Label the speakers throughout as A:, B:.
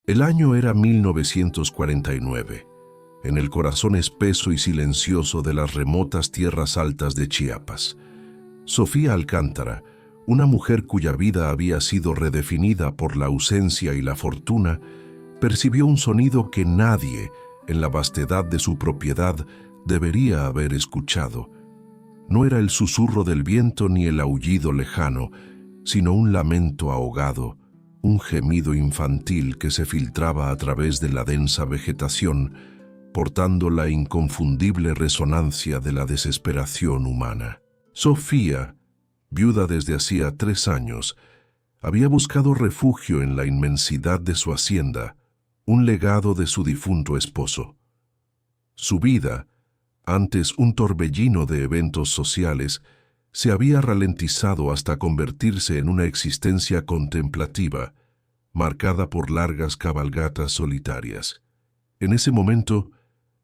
A: El año era 1949, en el corazón espeso y silencioso de las remotas tierras altas de Chiapas. Sofía Alcántara, una mujer cuya vida había sido redefinida por la ausencia y la fortuna, percibió un sonido que nadie, en la vastedad de su propiedad, debería haber escuchado. No era el susurro del viento ni el aullido lejano, sino un lamento ahogado, un gemido infantil que se filtraba a través de la densa vegetación, portando la inconfundible resonancia de la desesperación humana. Sofía, viuda desde hacía 3 años, había buscado refugio en la inmensidad de su hacienda, un legado de su difunto esposo. Su vida, antes un torbellino de eventos sociales, se había ralentizado hasta convertirse en una existencia contemplativa, marcada por largas cabalgatas solitarias. En ese momento,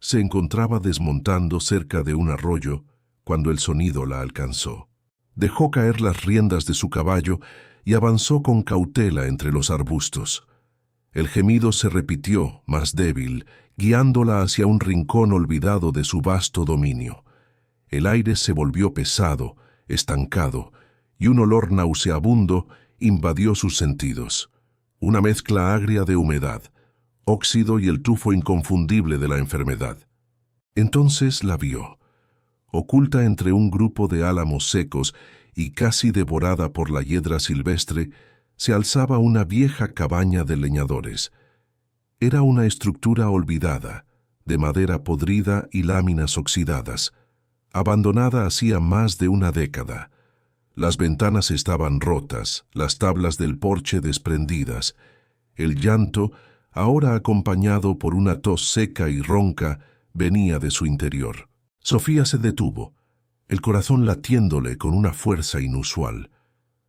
A: se encontraba desmontando cerca de un arroyo cuando el sonido la alcanzó. Dejó caer las riendas de su caballo y avanzó con cautela entre los arbustos. El gemido se repitió, más débil, guiándola hacia un rincón olvidado de su vasto dominio. El aire se volvió pesado, estancado, y un olor nauseabundo invadió sus sentidos. Una mezcla agria de humedad, óxido y el tufo inconfundible de la enfermedad. Entonces la vio, oculta entre un grupo de álamos secos y casi devorada por la hiedra silvestre, se alzaba una vieja cabaña de leñadores. Era una estructura olvidada, de madera podrida y láminas oxidadas, abandonada hacía más de una década. Las ventanas estaban rotas, las tablas del porche desprendidas. El llanto, ahora acompañado por una tos seca y ronca, venía de su interior. Sofía se detuvo, el corazón latiéndole con una fuerza inusual.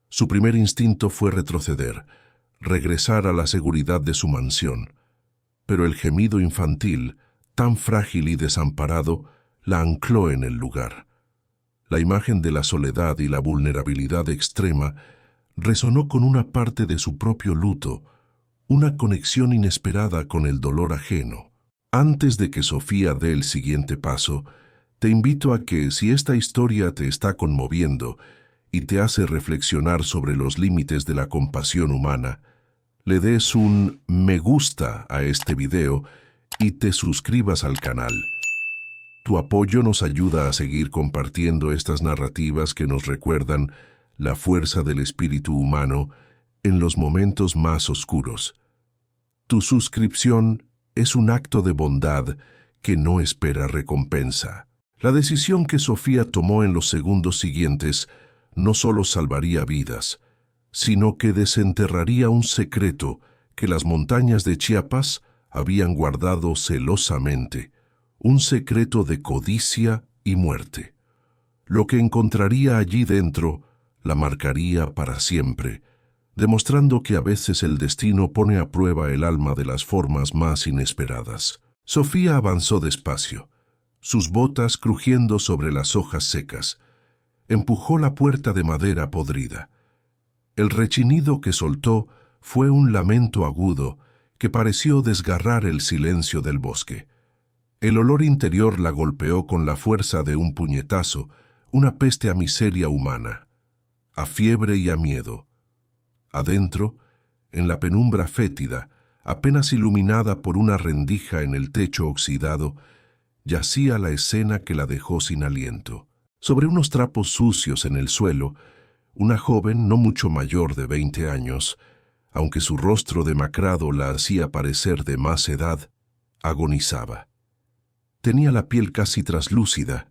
A: Su primer instinto fue retroceder, regresar a la seguridad de su mansión. Pero el gemido infantil, tan frágil y desamparado, la ancló en el lugar. La imagen de la soledad y la vulnerabilidad extrema resonó con una parte de su propio luto, una conexión inesperada con el dolor ajeno. Antes de que Sofía dé el siguiente paso, te invito a que, si esta historia te está conmoviendo y te hace reflexionar sobre los límites de la compasión humana, le des un me gusta a este video y te suscribas al canal. Tu apoyo nos ayuda a seguir compartiendo estas narrativas que nos recuerdan la fuerza del espíritu humano en los momentos más oscuros. Tu suscripción es un acto de bondad que no espera recompensa. La decisión que Sofía tomó en los segundos siguientes no solo salvaría vidas, sino que desenterraría un secreto que las montañas de Chiapas habían guardado celosamente, un secreto de codicia y muerte. Lo que encontraría allí dentro la marcaría para siempre, demostrando que a veces el destino pone a prueba el alma de las formas más inesperadas. Sofía avanzó despacio, sus botas crujiendo sobre las hojas secas. Empujó la puerta de madera podrida. El rechinido que soltó fue un lamento agudo que pareció desgarrar el silencio del bosque. El olor interior la golpeó con la fuerza de un puñetazo, una peste a miseria humana, a fiebre y a miedo. Adentro, en la penumbra fétida, apenas iluminada por una rendija en el techo oxidado, yacía la escena que la dejó sin aliento. Sobre unos trapos sucios en el suelo, una joven no mucho mayor de 20 años, aunque su rostro demacrado la hacía parecer de más edad, agonizaba. Tenía la piel casi traslúcida,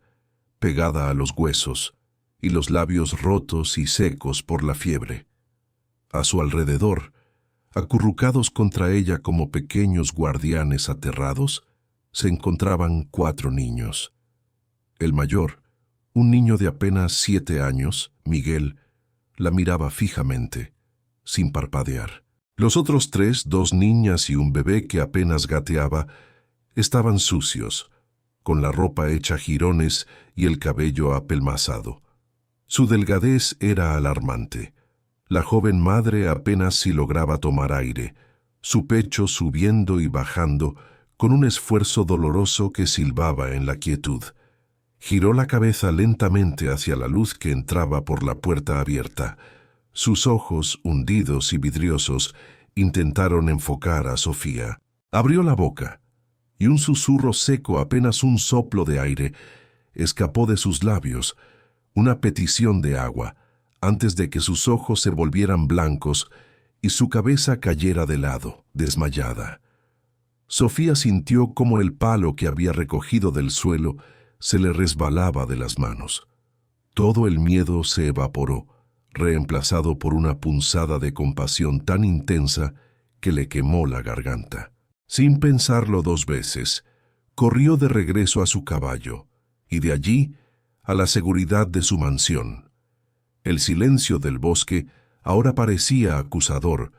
A: pegada a los huesos, y los labios rotos y secos por la fiebre. A su alrededor, acurrucados contra ella como pequeños guardianes aterrados, se encontraban 4 niños. El mayor, un niño de apenas 7 años, Miguel, la miraba fijamente, sin parpadear. Los otros 3, 2 niñas y un bebé que apenas gateaba, estaban sucios, con la ropa hecha jirones y el cabello apelmazado. Su delgadez era alarmante. La joven madre apenas si lograba tomar aire, su pecho subiendo y bajando con un esfuerzo doloroso que silbaba en la quietud. Giró la cabeza lentamente hacia la luz que entraba por la puerta abierta. Sus ojos, hundidos y vidriosos, intentaron enfocar a Sofía. Abrió la boca, y un susurro seco, apenas un soplo de aire, escapó de sus labios, una petición de agua, antes de que sus ojos se volvieran blancos y su cabeza cayera de lado, desmayada. Sofía sintió como el palo que había recogido del suelo se le resbalaba de las manos. Todo el miedo se evaporó, reemplazado por una punzada de compasión tan intensa que le quemó la garganta. Sin pensarlo dos veces, corrió de regreso a su caballo, y de allí a la seguridad de su mansión. El silencio del bosque ahora parecía acusador,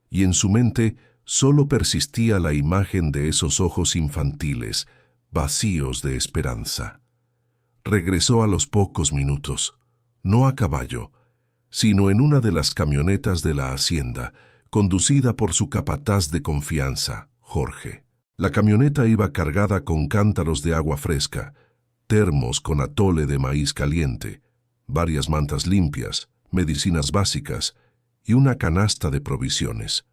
A: y en su mente solo persistía la imagen de esos ojos infantiles, vacíos de esperanza. Regresó a los pocos minutos, no a caballo, sino en una de las camionetas de la hacienda, conducida por su capataz de confianza, Jorge. La camioneta iba cargada con cántaros de agua fresca, termos con atole de maíz caliente, varias mantas limpias, medicinas básicas y una canasta de provisiones.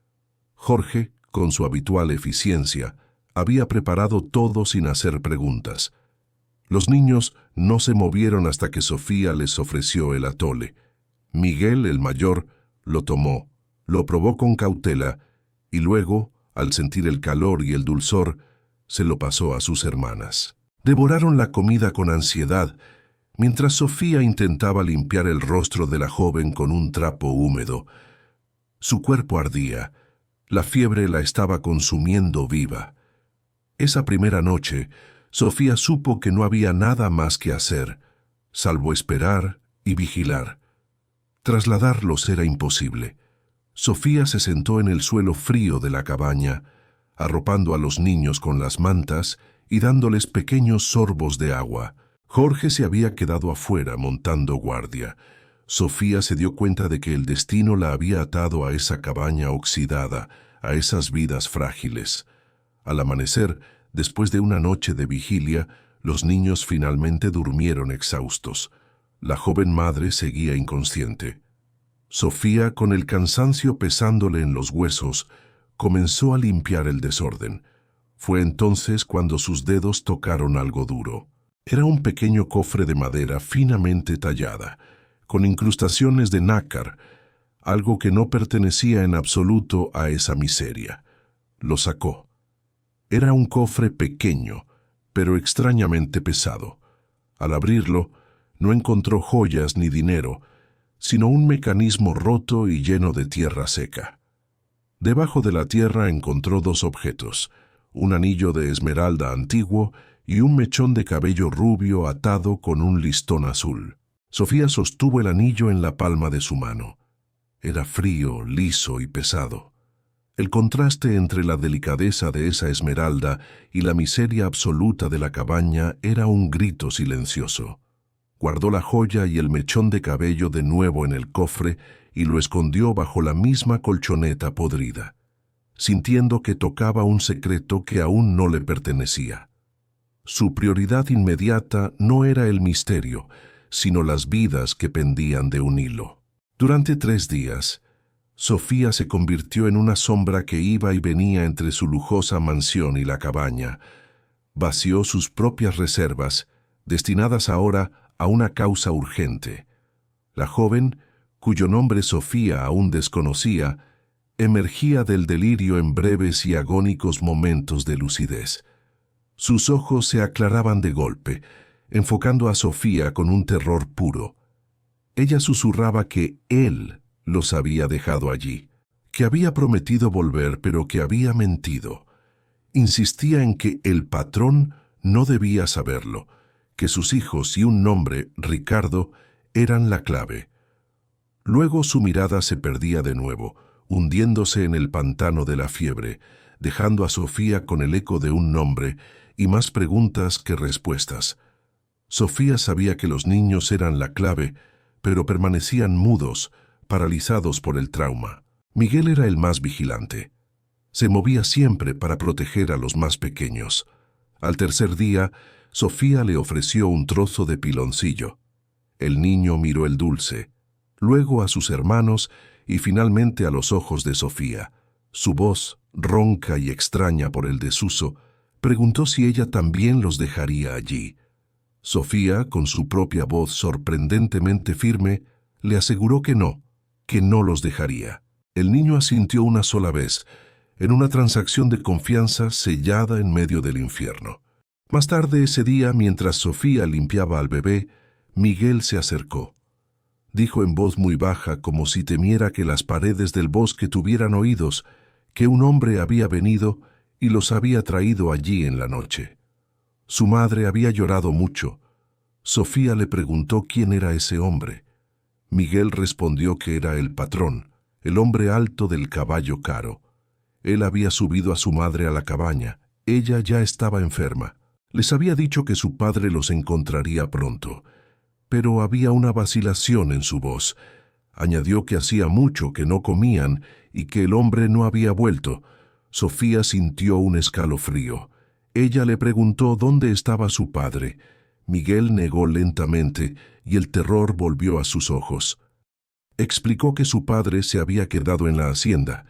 A: Jorge, con su habitual eficiencia, había preparado todo sin hacer preguntas. Los niños no se movieron hasta que Sofía les ofreció el atole. Miguel, el mayor, lo tomó, lo probó con cautela y luego, al sentir el calor y el dulzor, se lo pasó a sus hermanas. Devoraron la comida con ansiedad, mientras Sofía intentaba limpiar el rostro de la joven con un trapo húmedo. Su cuerpo ardía, la fiebre la estaba consumiendo viva. Esa primera noche, Sofía supo que no había nada más que hacer, salvo esperar y vigilar. Trasladarlos era imposible. Sofía se sentó en el suelo frío de la cabaña, arropando a los niños con las mantas y dándoles pequeños sorbos de agua. Jorge se había quedado afuera montando guardia. Sofía se dio cuenta de que el destino la había atado a esa cabaña oxidada, a esas vidas frágiles. Al amanecer, después de una noche de vigilia, los niños finalmente durmieron exhaustos. La joven madre seguía inconsciente. Sofía, con el cansancio pesándole en los huesos, comenzó a limpiar el desorden. Fue entonces cuando sus dedos tocaron algo duro. Era un pequeño cofre de madera finamente tallada, con incrustaciones de nácar, algo que no pertenecía en absoluto a esa miseria. Lo sacó. Era un cofre pequeño, pero extrañamente pesado. Al abrirlo, no encontró joyas ni dinero, sino un mecanismo roto y lleno de tierra seca. Debajo de la tierra encontró dos objetos, un anillo de esmeralda antiguo y un mechón de cabello rubio atado con un listón azul. Sofía sostuvo el anillo en la palma de su mano. Era frío, liso y pesado. El contraste entre la delicadeza de esa esmeralda y la miseria absoluta de la cabaña era un grito silencioso. Guardó la joya y el mechón de cabello de nuevo en el cofre y lo escondió bajo la misma colchoneta podrida, sintiendo que tocaba un secreto que aún no le pertenecía. Su prioridad inmediata no era el misterio, sino las vidas que pendían de un hilo. Durante 3 días, Sofía se convirtió en una sombra que iba y venía entre su lujosa mansión y la cabaña. Vació sus propias reservas, destinadas ahora a una causa urgente. La joven, cuyo nombre Sofía aún desconocía, emergía del delirio en breves y agónicos momentos de lucidez. Sus ojos se aclaraban de golpe, enfocando a Sofía con un terror puro. Ella susurraba que él los había dejado allí, que había prometido volver pero que había mentido. Insistía en que el patrón no debía saberlo, que sus hijos y un nombre, Ricardo, eran la clave. Luego su mirada se perdía de nuevo, hundiéndose en el pantano de la fiebre, dejando a Sofía con el eco de un nombre y más preguntas que respuestas. Sofía sabía que los niños eran la clave, pero permanecían mudos, paralizados por el trauma. Miguel era el más vigilante. Se movía siempre para proteger a los más pequeños. Al tercer día, Sofía le ofreció un trozo de piloncillo. El niño miró el dulce, luego a sus hermanos y finalmente a los ojos de Sofía. Su voz, ronca y extraña por el desuso, preguntó si ella también los dejaría allí. Sofía, con su propia voz sorprendentemente firme, le aseguró que no los dejaría. El niño asintió una sola vez, en una transacción de confianza sellada en medio del infierno. Más tarde ese día, mientras Sofía limpiaba al bebé, Miguel se acercó. Dijo en voz muy baja, como si temiera que las paredes del bosque tuvieran oídos, que un hombre había venido y los había traído allí en la noche. Su madre había llorado mucho. Sofía le preguntó quién era ese hombre. Miguel respondió que era el patrón, el hombre alto del caballo caro. Él había subido a su madre a la cabaña. Ella ya estaba enferma. Les había dicho que su padre los encontraría pronto, pero había una vacilación en su voz. Añadió que hacía mucho que no comían y que el hombre no había vuelto. Sofía sintió un escalofrío. Ella le preguntó dónde estaba su padre. Miguel negó lentamente y el terror volvió a sus ojos. Explicó que su padre se había quedado en la hacienda,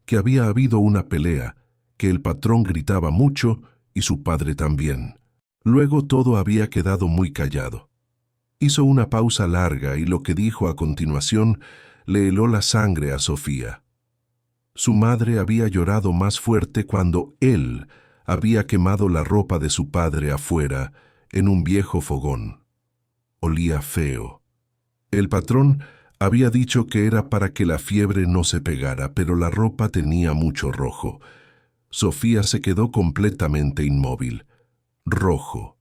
A: que había habido una pelea, que el patrón gritaba mucho y su padre también. Luego todo había quedado muy callado. Hizo una pausa larga y lo que dijo a continuación le heló la sangre a Sofía. Su madre había llorado más fuerte cuando él había quemado la ropa de su padre afuera, en un viejo fogón. Olía feo. El patrón había dicho que era para que la fiebre no se pegara, pero la ropa tenía mucho rojo. Sofía se quedó completamente inmóvil. Rojo.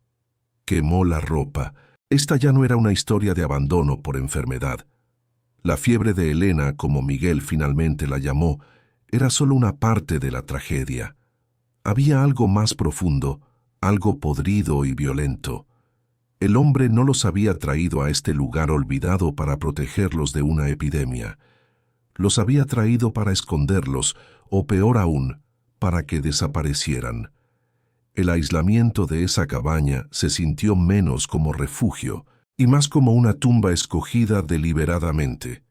A: Quemó la ropa. Esta ya no era una historia de abandono por enfermedad. La fiebre de Elena, como Miguel finalmente la llamó, era solo una parte de la tragedia. Había algo más profundo, algo podrido y violento. El hombre no los había traído a este lugar olvidado para protegerlos de una epidemia. Los había traído para esconderlos, o peor aún, para que desaparecieran. El aislamiento de esa cabaña se sintió menos como refugio y más como una tumba escogida deliberadamente.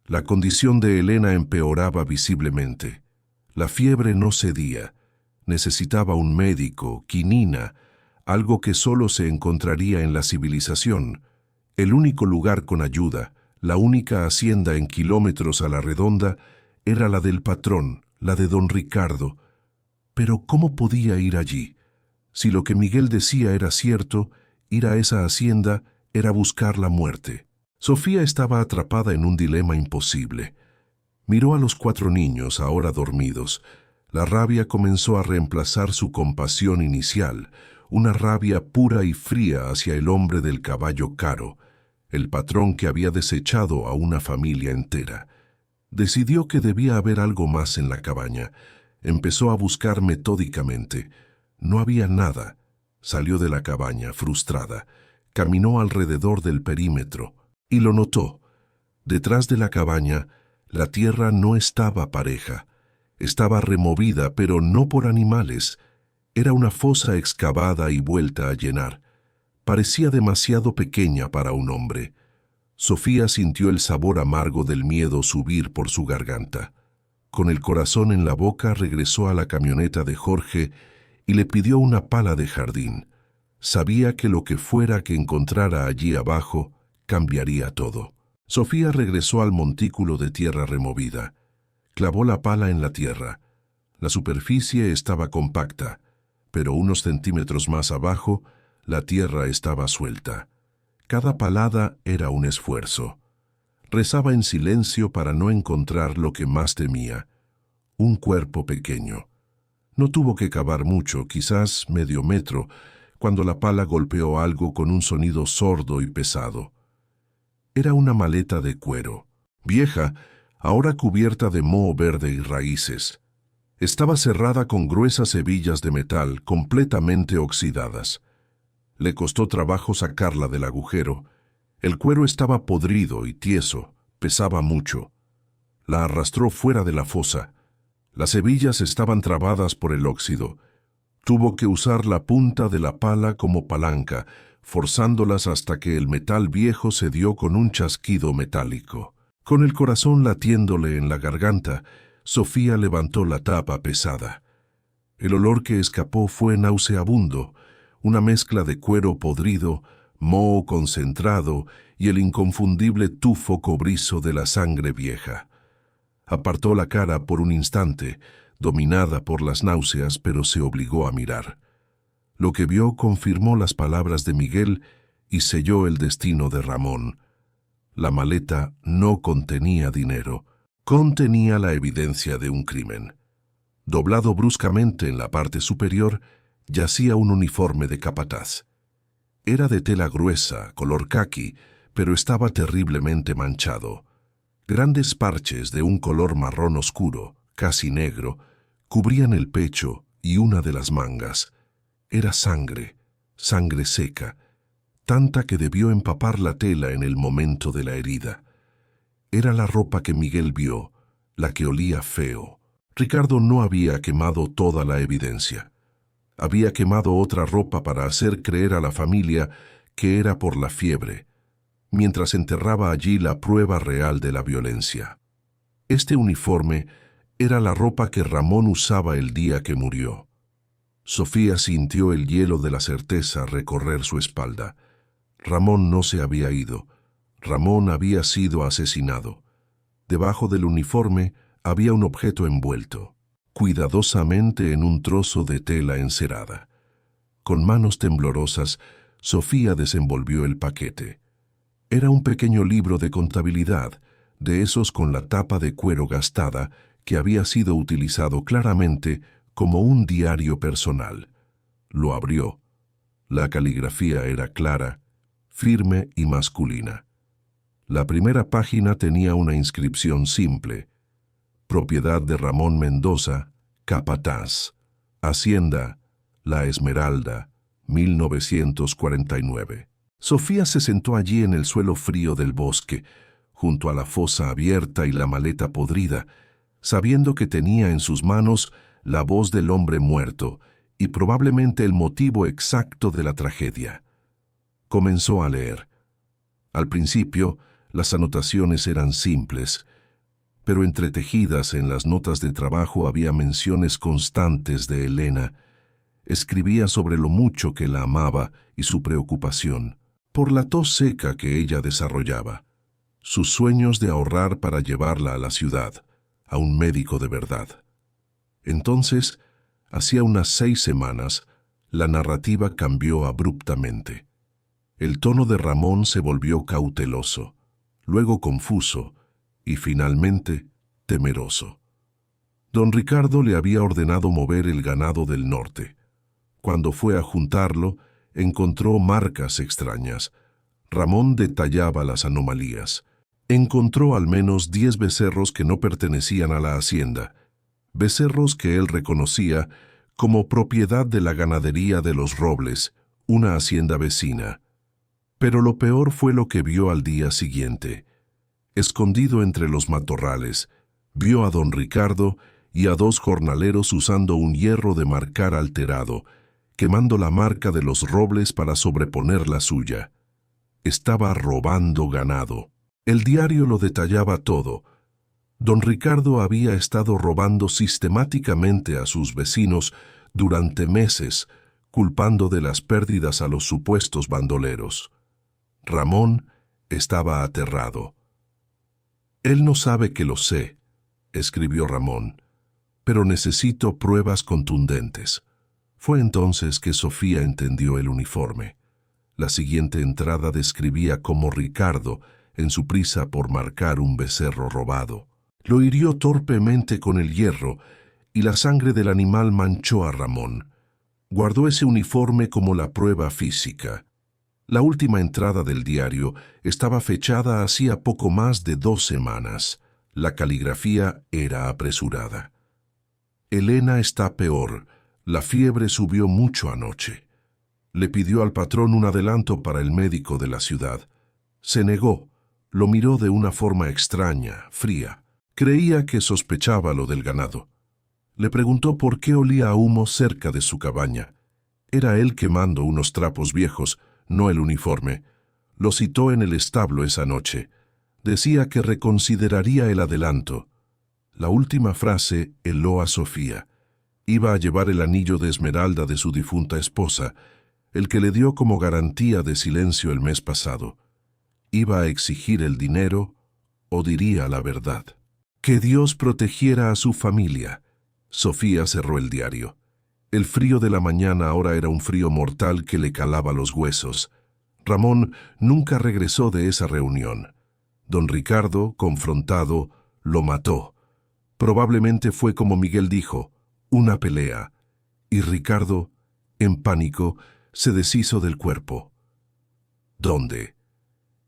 A: La condición de Elena empeoraba visiblemente. La fiebre no cedía. Necesitaba un médico, quinina, algo que solo se encontraría en la civilización. El único lugar con ayuda, la única hacienda en kilómetros a la redonda, era la del patrón, la de don Ricardo. Pero ¿cómo podía ir allí? Si lo que Miguel decía era cierto, ir a esa hacienda era buscar la muerte. Sofía estaba atrapada en un dilema imposible. Miró a los 4 niños, ahora dormidos. La rabia comenzó a reemplazar su compasión inicial, una rabia pura y fría hacia el hombre del caballo caro, el patrón que había desechado a una familia entera. Decidió que debía haber algo más en la cabaña. Empezó a buscar metódicamente. No había nada. Salió de la cabaña, frustrada. Caminó alrededor del perímetro y lo notó. Detrás de la cabaña, la tierra no estaba pareja. Estaba removida, pero no por animales. Era una fosa excavada y vuelta a llenar. Parecía demasiado pequeña para un hombre. Sofía sintió el sabor amargo del miedo subir por su garganta. Con el corazón en la boca regresó a la camioneta de Jorge y le pidió una pala de jardín. Sabía que lo que fuera que encontrara allí abajo cambiaría todo. Sofía regresó al montículo de tierra removida. Clavó la pala en la tierra. La superficie estaba compacta, pero unos centímetros más abajo, la tierra estaba suelta. Cada palada era un esfuerzo. Rezaba en silencio para no encontrar lo que más temía: un cuerpo pequeño. No tuvo que cavar mucho, quizás medio metro, cuando la pala golpeó algo con un sonido sordo y pesado. Era una maleta de cuero, vieja, ahora cubierta de moho verde y raíces. Estaba cerrada con gruesas hebillas de metal completamente oxidadas. Le costó trabajo sacarla del agujero. El cuero estaba podrido y tieso, pesaba mucho. La arrastró fuera de la fosa. Las hebillas estaban trabadas por el óxido. Tuvo que usar la punta de la pala como palanca, forzándolas hasta que el metal viejo se dio con un chasquido metálico. Con el corazón latiéndole en la garganta, Sofía levantó la tapa pesada. El olor que escapó fue nauseabundo, una mezcla de cuero podrido, moho concentrado y el inconfundible tufo cobrizo de la sangre vieja. Apartó la cara por un instante, dominada por las náuseas, pero se obligó a mirar. Lo que vio confirmó las palabras de Miguel y selló el destino de Ramón. La maleta no contenía dinero, contenía la evidencia de un crimen. Doblado bruscamente en la parte superior, yacía un uniforme de capataz. Era de tela gruesa, color caqui, pero estaba terriblemente manchado. Grandes parches de un color marrón oscuro, casi negro, cubrían el pecho y una de las mangas. Era sangre, sangre seca, tanta que debió empapar la tela en el momento de la herida. Era la ropa que Miguel vio, la que olía feo. Ricardo no había quemado toda la evidencia. Había quemado otra ropa para hacer creer a la familia que era por la fiebre, mientras enterraba allí la prueba real de la violencia. Este uniforme era la ropa que Ramón usaba el día que murió. Sofía sintió el hielo de la certeza recorrer su espalda. Ramón no se había ido. Ramón había sido asesinado. Debajo del uniforme había un objeto envuelto, cuidadosamente en un trozo de tela encerada. Con manos temblorosas, Sofía desenvolvió el paquete. Era un pequeño libro de contabilidad, de esos con la tapa de cuero gastada, que había sido utilizado claramente como un diario personal. Lo abrió. La caligrafía era clara, firme y masculina. La primera página tenía una inscripción simple: propiedad de Ramón Mendoza, capataz, Hacienda, La Esmeralda, 1949. Sofía se sentó allí en el suelo frío del bosque, junto a la fosa abierta y la maleta podrida, sabiendo que tenía en sus manos la voz del hombre muerto y probablemente el motivo exacto de la tragedia. Comenzó a leer. Al principio, las anotaciones eran simples, pero entretejidas en las notas de trabajo había menciones constantes de Elena. Escribía sobre lo mucho que la amaba y su preocupación por la tos seca que ella desarrollaba, sus sueños de ahorrar para llevarla a la ciudad, a un médico de verdad. Entonces, hacía unas 6 semanas, la narrativa cambió abruptamente. El tono de Ramón se volvió cauteloso, luego confuso y finalmente temeroso. Don Ricardo le había ordenado mover el ganado del norte. Cuando fue a juntarlo, encontró marcas extrañas. Ramón detallaba las anomalías. Encontró al menos 10 becerros que no pertenecían a la hacienda, becerros que él reconocía como propiedad de la ganadería de Los Robles, una hacienda vecina. Pero lo peor fue lo que vio al día siguiente. Escondido entre los matorrales, vio a don Ricardo y a 2 jornaleros usando un hierro de marcar alterado, quemando la marca de Los Robles para sobreponer la suya. Estaba robando ganado. El diario lo detallaba todo. Don Ricardo había estado robando sistemáticamente a sus vecinos durante meses, culpando de las pérdidas a los supuestos bandoleros. Ramón estaba aterrado. «Él no sabe que lo sé», escribió Ramón, «pero necesito pruebas contundentes». Fue entonces que Sofía entendió el uniforme. La siguiente entrada describía cómo Ricardo, en su prisa por marcar un becerro robado, lo hirió torpemente con el hierro y la sangre del animal manchó a Ramón. Guardó ese uniforme como la prueba física. La última entrada del diario estaba fechada hacía poco más de 2 semanas. La caligrafía era apresurada. Elena está peor. La fiebre subió mucho anoche. Le pidió al patrón un adelanto para el médico de la ciudad. Se negó. Lo miró de una forma extraña, fría. Creía que sospechaba lo del ganado. Le preguntó por qué olía a humo cerca de su cabaña. Era él quemando unos trapos viejos, no el uniforme. Lo citó en el establo esa noche. Decía que reconsideraría el adelanto. La última frase heló a Sofía. Iba a llevar el anillo de esmeralda de su difunta esposa, el que le dio como garantía de silencio el mes pasado. Iba a exigir el dinero o diría la verdad. Que Dios protegiera a su familia. Sofía cerró el diario. El frío de la mañana ahora era un frío mortal que le calaba los huesos. Ramón nunca regresó de esa reunión. Don Ricardo, confrontado, lo mató. Probablemente fue como Miguel dijo, una pelea. Y Ricardo, en pánico, se deshizo del cuerpo. ¿Dónde?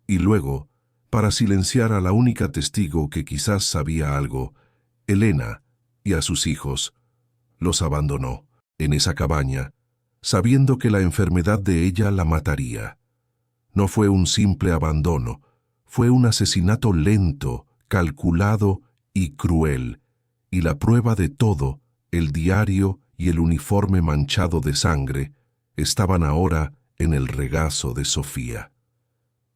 A: Y luego, para silenciar a la única testigo que quizás sabía algo, Elena, y a sus hijos, los abandonó en esa cabaña, sabiendo que la enfermedad de ella la mataría. No fue un simple abandono, fue un asesinato lento, calculado y cruel, y la prueba de todo, el diario y el uniforme manchado de sangre, estaban ahora en el regazo de Sofía.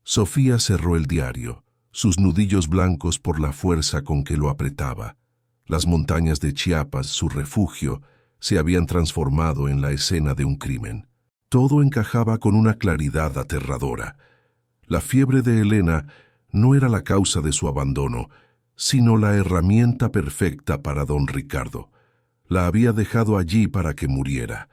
A: Sofía cerró el diario, sus nudillos blancos por la fuerza con que lo apretaba. Las montañas de Chiapas, su refugio, se habían transformado en la escena de un crimen. Todo encajaba con una claridad aterradora. La fiebre de Elena no era la causa de su abandono, sino la herramienta perfecta para don Ricardo. La había dejado allí para que muriera.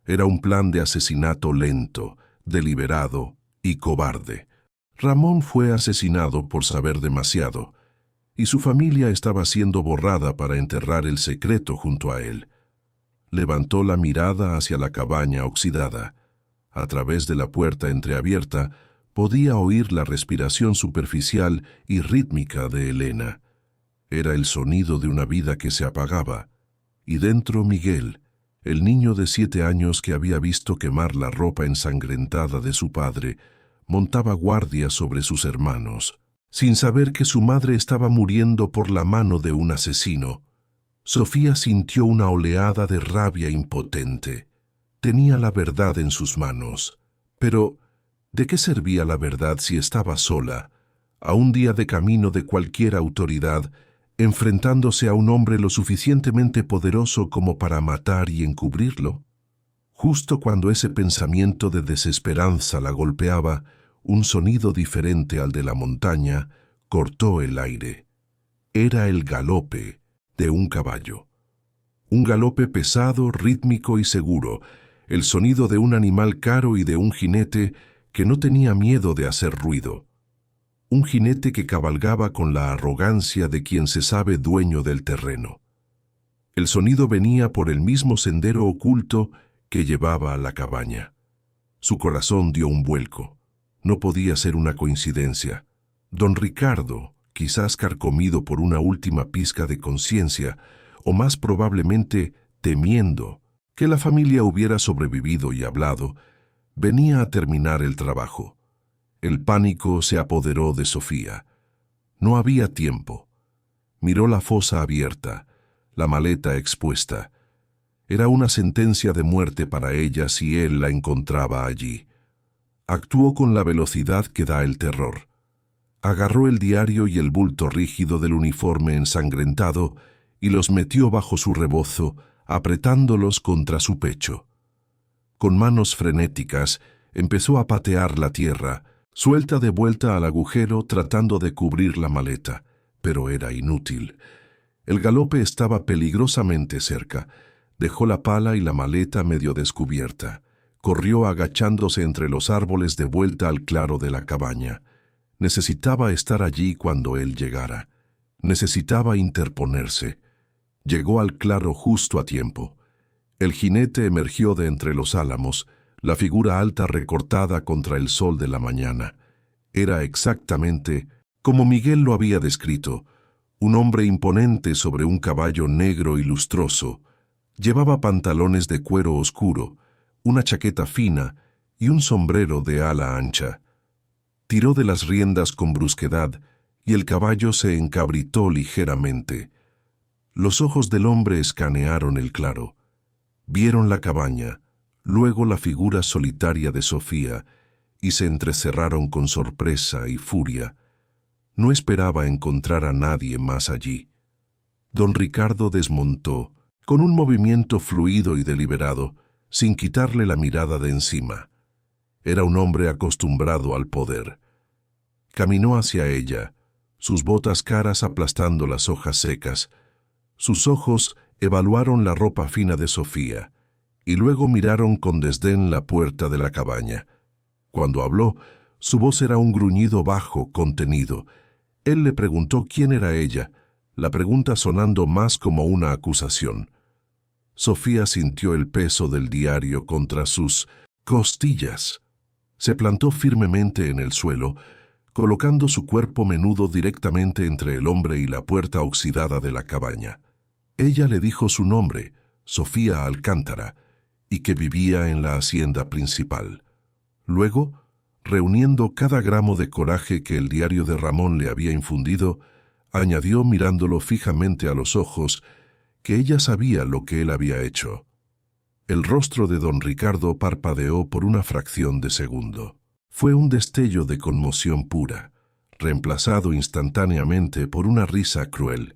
A: Era un plan de asesinato lento, deliberado y cobarde. Ramón fue asesinado por saber demasiado, y su familia estaba siendo borrada para enterrar el secreto junto a él. Levantó la mirada hacia la cabaña oxidada. A través de la puerta entreabierta podía oír la respiración superficial y rítmica de Elena. Era el sonido de una vida que se apagaba, y dentro Miguel, el niño de 7 años que había visto quemar la ropa ensangrentada de su padre, montaba guardia sobre sus hermanos, sin saber que su madre estaba muriendo por la mano de un asesino. Sofía sintió una oleada de rabia impotente. Tenía la verdad en sus manos, pero ¿de qué servía la verdad si estaba sola, a un día de camino de cualquier autoridad, enfrentándose a un hombre lo suficientemente poderoso como para matar y encubrirlo? Justo cuando ese pensamiento de desesperanza la golpeaba, un sonido diferente al de la montaña cortó el aire. Era el galope de un caballo. Un galope pesado, rítmico y seguro, el sonido de un animal caro y de un jinete que no tenía miedo de hacer ruido. Un jinete que cabalgaba con la arrogancia de quien se sabe dueño del terreno. El sonido venía por el mismo sendero oculto que llevaba a la cabaña. Su corazón dio un vuelco. No podía ser una coincidencia. Don Ricardo, quizás carcomido por una última pizca de conciencia, o más probablemente temiendo que la familia hubiera sobrevivido y hablado, venía a terminar el trabajo. El pánico se apoderó de Sofía. No había tiempo. Miró la fosa abierta, la maleta expuesta. Era una sentencia de muerte para ella si él la encontraba allí. Actuó con la velocidad que da el terror. Agarró el diario y el bulto rígido del uniforme ensangrentado y los metió bajo su rebozo, apretándolos contra su pecho. Con manos frenéticas, empezó a patear la tierra, suelta de vuelta al agujero tratando de cubrir la maleta, pero era inútil. El galope estaba peligrosamente cerca. Dejó la pala y la maleta medio descubierta. Corrió agachándose entre los árboles de vuelta al claro de la cabaña. Necesitaba estar allí cuando él llegara. Necesitaba interponerse. Llegó al claro justo a tiempo. El jinete emergió de entre los álamos, la figura alta recortada contra el sol de la mañana. Era exactamente como Miguel lo había descrito, un hombre imponente sobre un caballo negro y lustroso. Llevaba pantalones de cuero oscuro, una chaqueta fina y un sombrero de ala ancha. Tiró de las riendas con brusquedad y el caballo se encabritó ligeramente. Los ojos del hombre escanearon el claro. Vieron la cabaña, luego la figura solitaria de Sofía, y se entrecerraron con sorpresa y furia. No esperaba encontrar a nadie más allí. Don Ricardo desmontó, con un movimiento fluido y deliberado, sin quitarle la mirada de encima. Era un hombre acostumbrado al poder. Caminó hacia ella, sus botas caras aplastando las hojas secas. Sus ojos evaluaron la ropa fina de Sofía, y luego miraron con desdén la puerta de la cabaña. Cuando habló, su voz era un gruñido bajo, contenido. Él le preguntó quién era ella, la pregunta sonando más como una acusación. Sofía sintió el peso del diario contra sus costillas. Se plantó firmemente en el suelo, colocando su cuerpo menudo directamente entre el hombre y la puerta oxidada de la cabaña. Ella le dijo su nombre, Sofía Alcántara, y que vivía en la hacienda principal. Luego, reuniendo cada gramo de coraje que el diario de Ramón le había infundido, añadió mirándolo fijamente a los ojos que ella sabía lo que él había hecho. El rostro de don Ricardo parpadeó por una fracción de segundo. Fue un destello de conmoción pura, reemplazado instantáneamente por una risa cruel.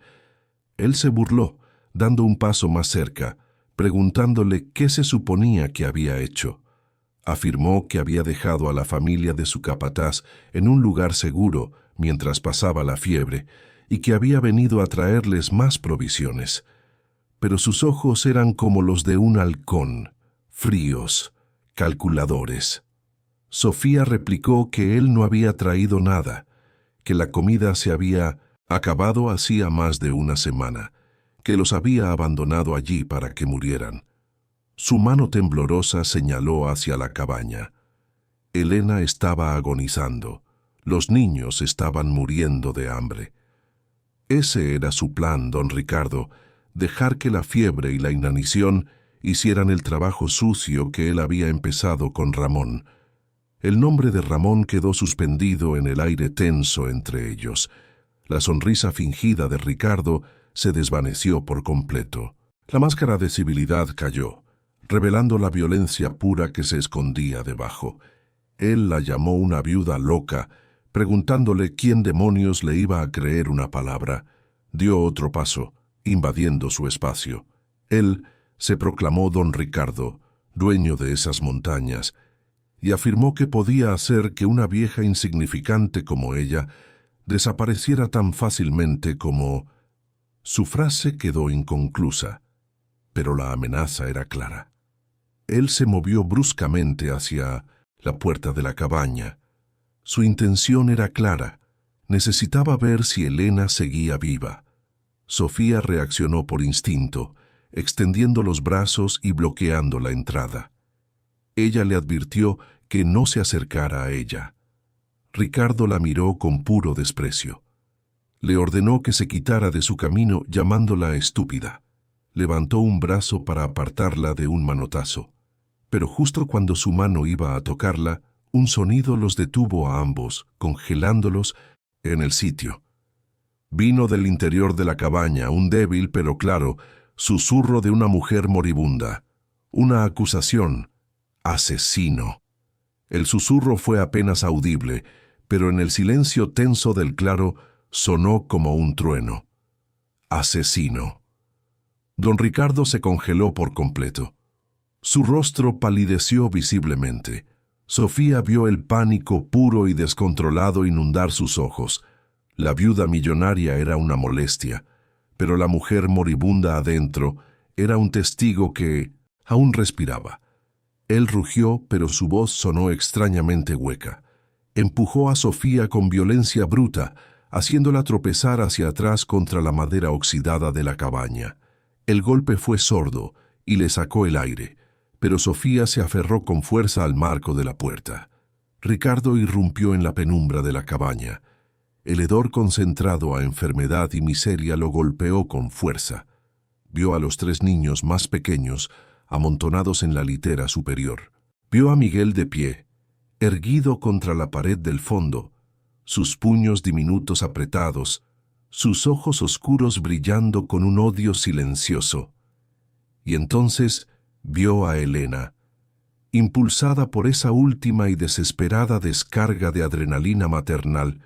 A: Él se burló, dando un paso más cerca, preguntándole qué se suponía que había hecho. Afirmó que había dejado a la familia de su capataz en un lugar seguro mientras pasaba la fiebre y que había venido a traerles más provisiones. Pero sus ojos eran como los de un halcón, fríos, calculadores. Sofía replicó que él no había traído nada, que la comida se había acabado hacía más de una semana, que los había abandonado allí para que murieran. Su mano temblorosa señaló hacia la cabaña. Elena estaba agonizando. Los niños estaban muriendo de hambre. Ese era su plan, don Ricardo, dejar que la fiebre y la inanición hicieran el trabajo sucio que él había empezado con Ramón. El nombre de Ramón quedó suspendido en el aire tenso entre ellos. La sonrisa fingida de Ricardo se desvaneció por completo. La máscara de civilidad cayó, revelando la violencia pura que se escondía debajo. Él la llamó una viuda loca, preguntándole quién demonios le iba a creer una palabra. Dio otro paso, invadiendo su espacio. Él se proclamó don Ricardo, dueño de esas montañas, y afirmó que podía hacer que una vieja insignificante como ella desapareciera tan fácilmente como... Su frase quedó inconclusa, pero la amenaza era clara. Él se movió bruscamente hacia la puerta de la cabaña. Su intención era clara. Necesitaba ver si Elena seguía viva. Sofía reaccionó por instinto, extendiendo los brazos y bloqueando la entrada. Ella le advirtió que no se acercara a ella. Ricardo la miró con puro desprecio. Le ordenó que se quitara de su camino llamándola estúpida. Levantó un brazo para apartarla de un manotazo. Pero justo cuando su mano iba a tocarla, un sonido los detuvo a ambos, congelándolos en el sitio. Vino del interior de la cabaña un débil pero claro susurro de una mujer moribunda. Una acusación. Asesino. El susurro fue apenas audible, pero en el silencio tenso del claro sonó como un trueno. Asesino. Don Ricardo se congeló por completo. Su rostro palideció visiblemente. Sofía vio el pánico puro y descontrolado inundar sus ojos. La viuda millonaria era una molestia, pero la mujer moribunda adentro era un testigo que aún respiraba. Él rugió, pero su voz sonó extrañamente hueca. Empujó a Sofía con violencia bruta, haciéndola tropezar hacia atrás contra la madera oxidada de la cabaña. El golpe fue sordo y le sacó el aire, pero Sofía se aferró con fuerza al marco de la puerta. Ricardo irrumpió en la penumbra de la cabaña. El hedor concentrado a enfermedad y miseria lo golpeó con fuerza. Vio a los 3 niños más pequeños amontonados en la litera superior. Vio a Miguel de pie, erguido contra la pared del fondo, sus puños diminutos apretados, sus ojos oscuros brillando con un odio silencioso. Y entonces vio a Elena. Impulsada por esa última y desesperada descarga de adrenalina maternal,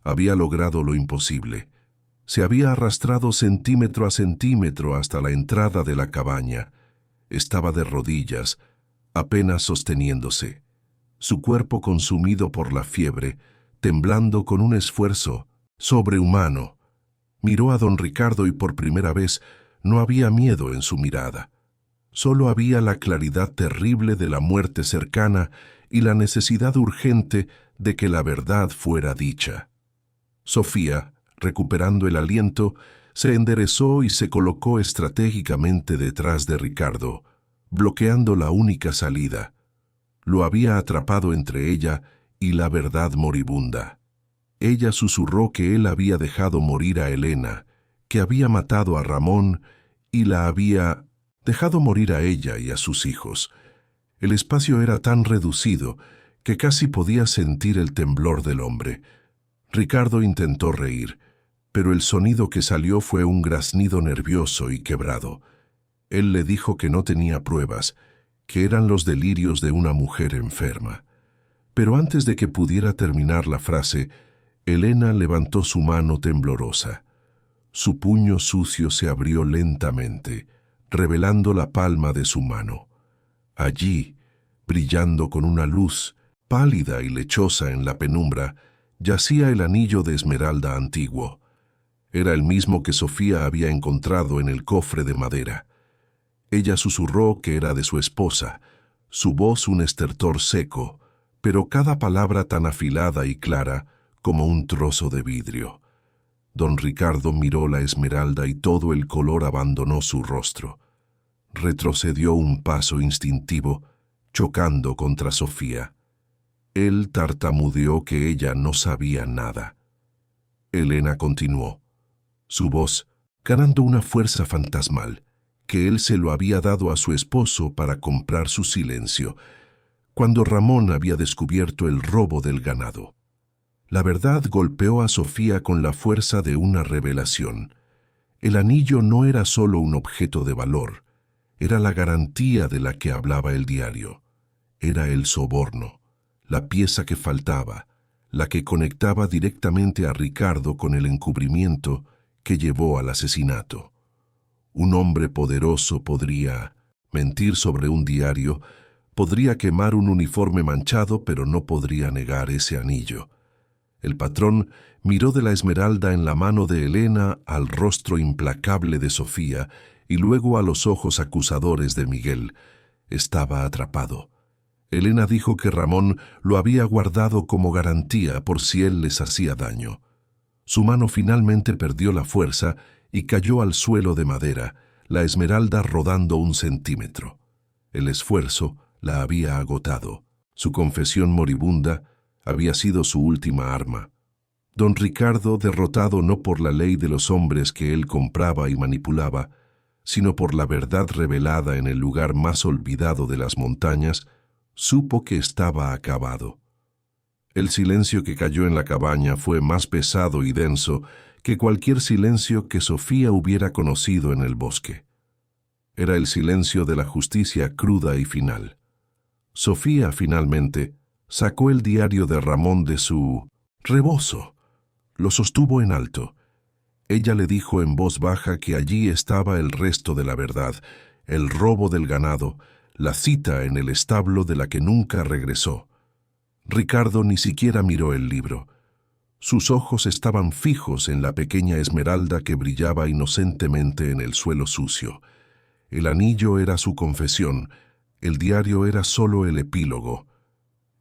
A: había logrado lo imposible. Se había arrastrado centímetro a centímetro hasta la entrada de la cabaña. Estaba de rodillas, apenas sosteniéndose, su cuerpo consumido por la fiebre, temblando con un esfuerzo sobrehumano. Miró a don Ricardo y por primera vez no había miedo en su mirada. Solo había la claridad terrible de la muerte cercana y la necesidad urgente de que la verdad fuera dicha. Sofía, recuperando el aliento, se enderezó y se colocó estratégicamente detrás de Ricardo, bloqueando la única salida. Lo había atrapado entre ella y la verdad moribunda. Ella susurró que él había dejado morir a Elena, que había matado a Ramón y la había dejado morir a ella y a sus hijos. El espacio era tan reducido que casi podía sentir el temblor del hombre. Ricardo intentó reír, pero el sonido que salió fue un graznido nervioso y quebrado. Él le dijo que no tenía pruebas, que eran los delirios de una mujer enferma. Pero antes de que pudiera terminar la frase, Elena levantó su mano temblorosa. Su puño sucio se abrió lentamente, revelando la palma de su mano. Allí, brillando con una luz pálida y lechosa en la penumbra, yacía el anillo de esmeralda antiguo. Era el mismo que Sofía había encontrado en el cofre de madera. Ella susurró que era de su esposa, su voz un estertor seco, pero cada palabra tan afilada y clara como un trozo de vidrio. Don Ricardo miró la esmeralda y todo el color abandonó su rostro. Retrocedió un paso instintivo, chocando contra Sofía. Él tartamudeó que ella no sabía nada. Elena continuó, su voz ganando una fuerza fantasmal, que él se lo había dado a su esposo para comprar su silencio, cuando Ramón había descubierto el robo del ganado. La verdad golpeó a Sofía con la fuerza de una revelación. El anillo no era solo un objeto de valor, era la garantía de la que hablaba el diario. Era el soborno, la pieza que faltaba, la que conectaba directamente a Ricardo con el encubrimiento que llevó al asesinato. Un hombre poderoso podría mentir sobre un diario, podría quemar un uniforme manchado, pero no podría negar ese anillo. El patrón miró de la esmeralda en la mano de Elena al rostro implacable de Sofía y luego a los ojos acusadores de Miguel. Estaba atrapado. Elena dijo que Ramón lo había guardado como garantía por si él les hacía daño. Su mano finalmente perdió la fuerza y cayó al suelo de madera, la esmeralda rodando 1 centímetro. El esfuerzo la había agotado. Su confesión moribunda había sido su última arma. Don Ricardo, derrotado no por la ley de los hombres que él compraba y manipulaba, sino por la verdad revelada en el lugar más olvidado de las montañas, supo que estaba acabado. El silencio que cayó en la cabaña fue más pesado y denso que cualquier silencio que Sofía hubiera conocido en el bosque. Era el silencio de la justicia cruda y final. Sofía, finalmente, sacó el diario de Ramón de su rebozo. Lo sostuvo en alto. Ella le dijo en voz baja que allí estaba el resto de la verdad, el robo del ganado, la cita en el establo de la que nunca regresó. Ricardo ni siquiera miró el libro. Sus ojos estaban fijos en la pequeña esmeralda que brillaba inocentemente en el suelo sucio. El anillo era su confesión, el diario era solo el epílogo.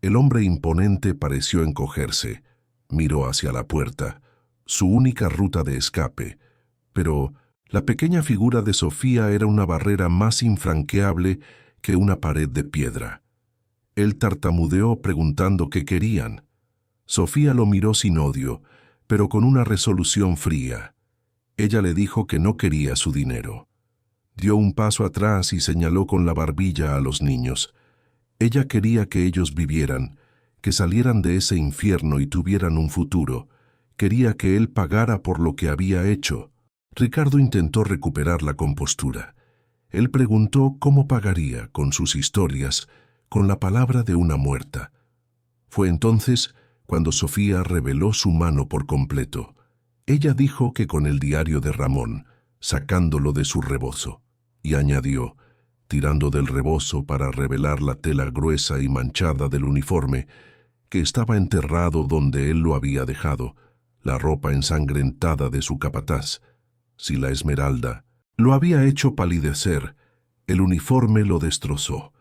A: El hombre imponente pareció encogerse, miró hacia la puerta, su única ruta de escape, pero la pequeña figura de Sofía era una barrera más infranqueable que una pared de piedra. Él tartamudeó preguntando qué querían. Sofía lo miró sin odio, pero con una resolución fría. Ella le dijo que no quería su dinero. Dio un paso atrás y señaló con la barbilla a los niños. Ella quería que ellos vivieran, que salieran de ese infierno y tuvieran un futuro, Quería que él pagara por lo que había hecho. Ricardo intentó recuperar la compostura. Él preguntó cómo pagaría con sus historias, con la palabra de una muerta. Fue entonces cuando Sofía reveló su mano por completo. Ella dijo que con el diario de Ramón, sacándolo de su rebozo, y añadió, tirando del rebozo para revelar la tela gruesa y manchada del uniforme, que estaba enterrado donde él lo había dejado, la ropa ensangrentada de su capataz. Si la esmeralda lo había hecho palidecer, el uniforme lo destrozó.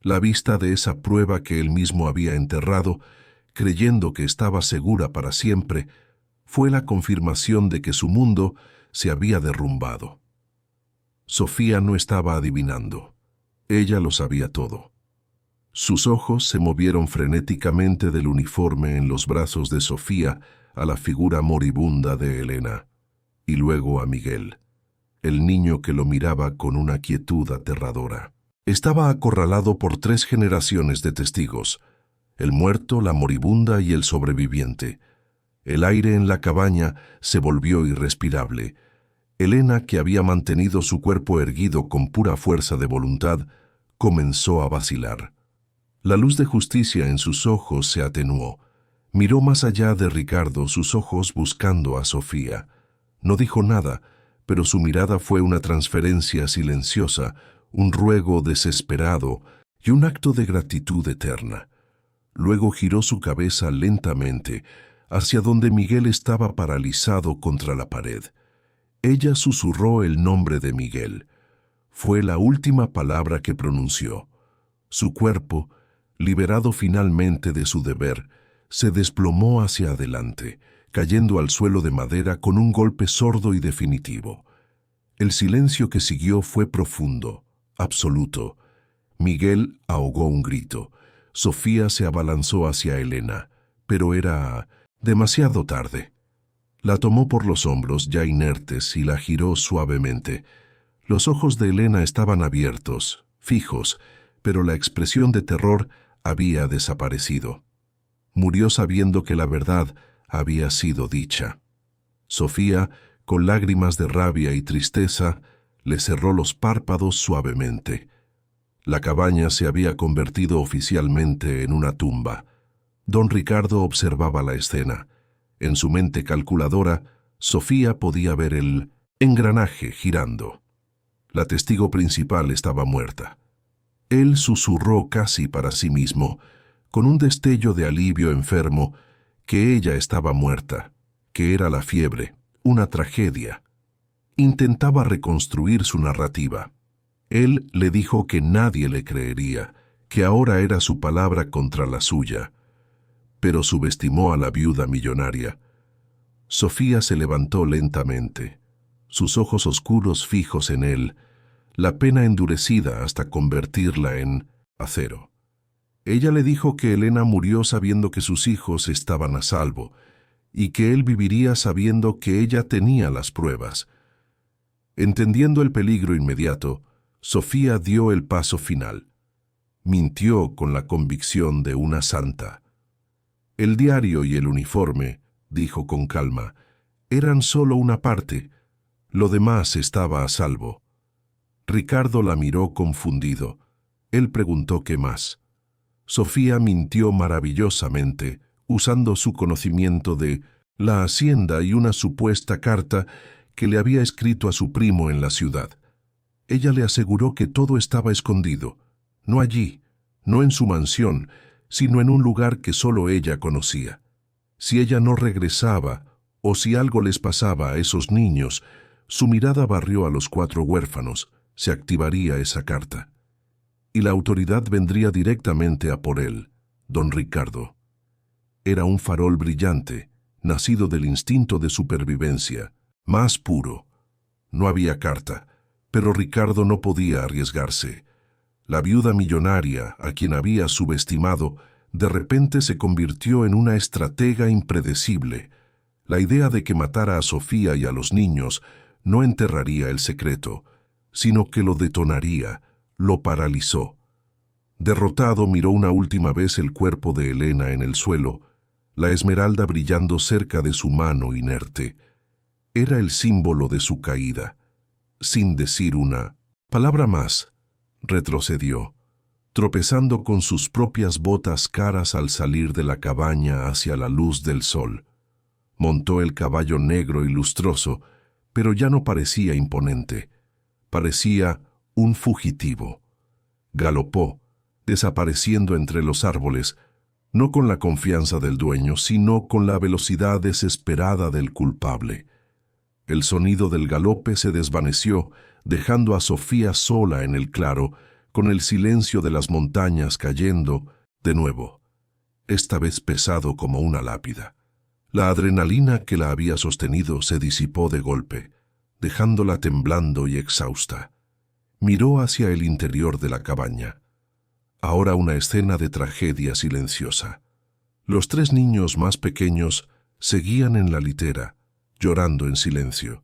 A: La vista de esa prueba que él mismo había enterrado, creyendo que estaba segura para siempre, fue la confirmación de que su mundo se había derrumbado. Sofía no estaba adivinando. Ella lo sabía todo. Sus ojos se movieron frenéticamente del uniforme en los brazos de Sofía a la figura moribunda de Elena, y luego a Miguel, el niño que lo miraba con una quietud aterradora. Estaba acorralado por 3 generaciones de testigos: el muerto, la moribunda y el sobreviviente. El aire en la cabaña se volvió irrespirable. Elena, que había mantenido su cuerpo erguido con pura fuerza de voluntad, comenzó a vacilar. La luz de justicia en sus ojos se atenuó. Miró más allá de Ricardo, sus ojos buscando a Sofía. No dijo nada, pero su mirada fue una transferencia silenciosa, un ruego desesperado y un acto de gratitud eterna. Luego giró su cabeza lentamente hacia donde Miguel estaba paralizado contra la pared. Ella susurró el nombre de Miguel. Fue la última palabra que pronunció. Su cuerpo, liberado finalmente de su deber, se desplomó hacia adelante, cayendo al suelo de madera con un golpe sordo y definitivo. El silencio que siguió fue profundo, absoluto. Miguel ahogó un grito. Sofía se abalanzó hacia Elena, pero era demasiado tarde. La tomó por los hombros, ya inertes, y la giró suavemente. Los ojos de Elena estaban abiertos, fijos, pero la expresión de terror había desaparecido. Murió sabiendo que la verdad había sido dicha. Sofía, con lágrimas de rabia y tristeza, le cerró los párpados suavemente. La cabaña se había convertido oficialmente en una tumba. Don Ricardo observaba la escena. En su mente calculadora, Sofía podía ver el engranaje girando. La testigo principal estaba muerta. Él susurró casi para sí mismo, con un destello de alivio enfermo, que ella estaba muerta, que era la fiebre, una tragedia. Intentaba reconstruir su narrativa. Él le dijo que nadie le creería, que ahora era su palabra contra la suya, pero subestimó a la viuda millonaria. Sofía se levantó lentamente, sus ojos oscuros fijos en él, la pena endurecida hasta convertirla en acero. Ella le dijo que Elena murió sabiendo que sus hijos estaban a salvo, y que él viviría sabiendo que ella tenía las pruebas. Entendiendo el peligro inmediato, Sofía dio el paso final. Mintió con la convicción de una santa. El diario y el uniforme, dijo con calma, eran solo una parte. Lo demás estaba a salvo. Ricardo la miró confundido. Él preguntó qué más. Sofía mintió maravillosamente, usando su conocimiento de la hacienda y una supuesta carta que le había escrito a su primo en la ciudad. Ella le aseguró que todo estaba escondido, no allí, no en su mansión, sino en un lugar que solo ella conocía. Si ella no regresaba, o si algo les pasaba a esos niños, su mirada barrió a los 4 huérfanos, se activaría esa carta. Y la autoridad vendría directamente a por él, don Ricardo. Era un farol brillante, nacido del instinto de supervivencia, más puro. No había carta, pero Ricardo no podía arriesgarse. La viuda millonaria, a quien había subestimado, de repente se convirtió en una estratega impredecible. La idea de que matara a Sofía y a los niños no enterraría el secreto, sino que lo detonaría, lo paralizó. Derrotado, miró una última vez el cuerpo de Elena en el suelo, la esmeralda brillando cerca de su mano inerte. Era el símbolo de su caída. Sin decir una palabra más, retrocedió, tropezando con sus propias botas caras al salir de la cabaña hacia la luz del sol. Montó el caballo negro y lustroso, pero ya no parecía imponente. Parecía un fugitivo. Galopó, desapareciendo entre los árboles, no con la confianza del dueño, sino con la velocidad desesperada del culpable. El sonido del galope se desvaneció, dejando a Sofía sola en el claro, con el silencio de las montañas cayendo, de nuevo, esta vez pesado como una lápida. La adrenalina que la había sostenido se disipó de golpe, dejándola temblando y exhausta. Miró hacia el interior de la cabaña. Ahora una escena de tragedia silenciosa. Los 3 niños más pequeños seguían en la litera, llorando en silencio.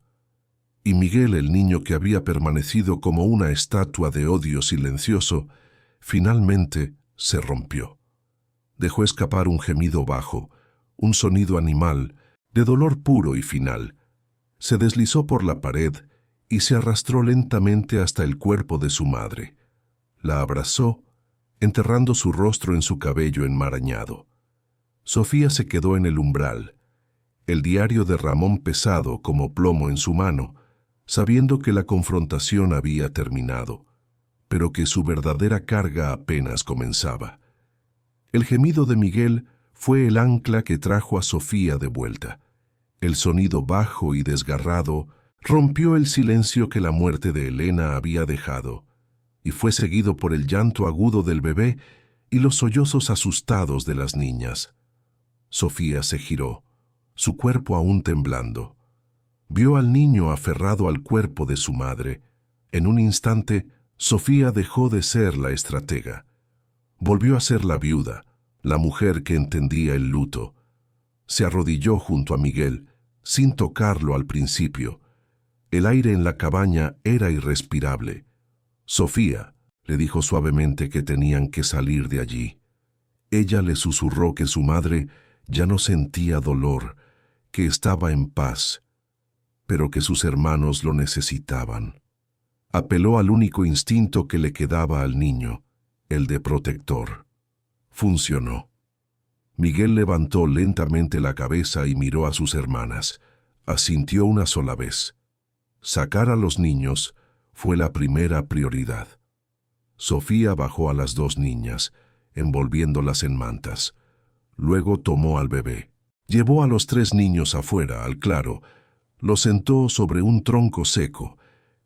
A: Y Miguel, el niño que había permanecido como una estatua de odio silencioso, finalmente se rompió. Dejó escapar un gemido bajo, un sonido animal, de dolor puro y final. Se deslizó por la pared y se arrastró lentamente hasta el cuerpo de su madre. La abrazó, enterrando su rostro en su cabello enmarañado. Sofía se quedó en el umbral, el diario de Ramón pesado como plomo en su mano, sabiendo que la confrontación había terminado, pero que su verdadera carga apenas comenzaba. El gemido de Miguel fue el ancla que trajo a Sofía de vuelta. El sonido bajo y desgarrado rompió el silencio que la muerte de Elena había dejado, y fue seguido por el llanto agudo del bebé y los sollozos asustados de las niñas. Sofía se giró, su cuerpo aún temblando. Vio al niño aferrado al cuerpo de su madre. En un instante, Sofía dejó de ser la estratega. Volvió a ser la viuda, la mujer que entendía el luto. Se arrodilló junto a Miguel, sin tocarlo al principio. El aire en la cabaña era irrespirable. «Sofía», le dijo suavemente que tenían que salir de allí. Ella le susurró que su madre ya no sentía dolor, que estaba en paz, pero que sus hermanos lo necesitaban. Apeló al único instinto que le quedaba al niño, el de protector. Funcionó. Miguel levantó lentamente la cabeza y miró a sus hermanas. Asintió una sola vez. Sacar a los niños fue la primera prioridad. Sofía bajó a las 2 niñas, envolviéndolas en mantas. Luego tomó al bebé. Llevó a los 3 niños afuera, al claro. Los sentó sobre un tronco seco.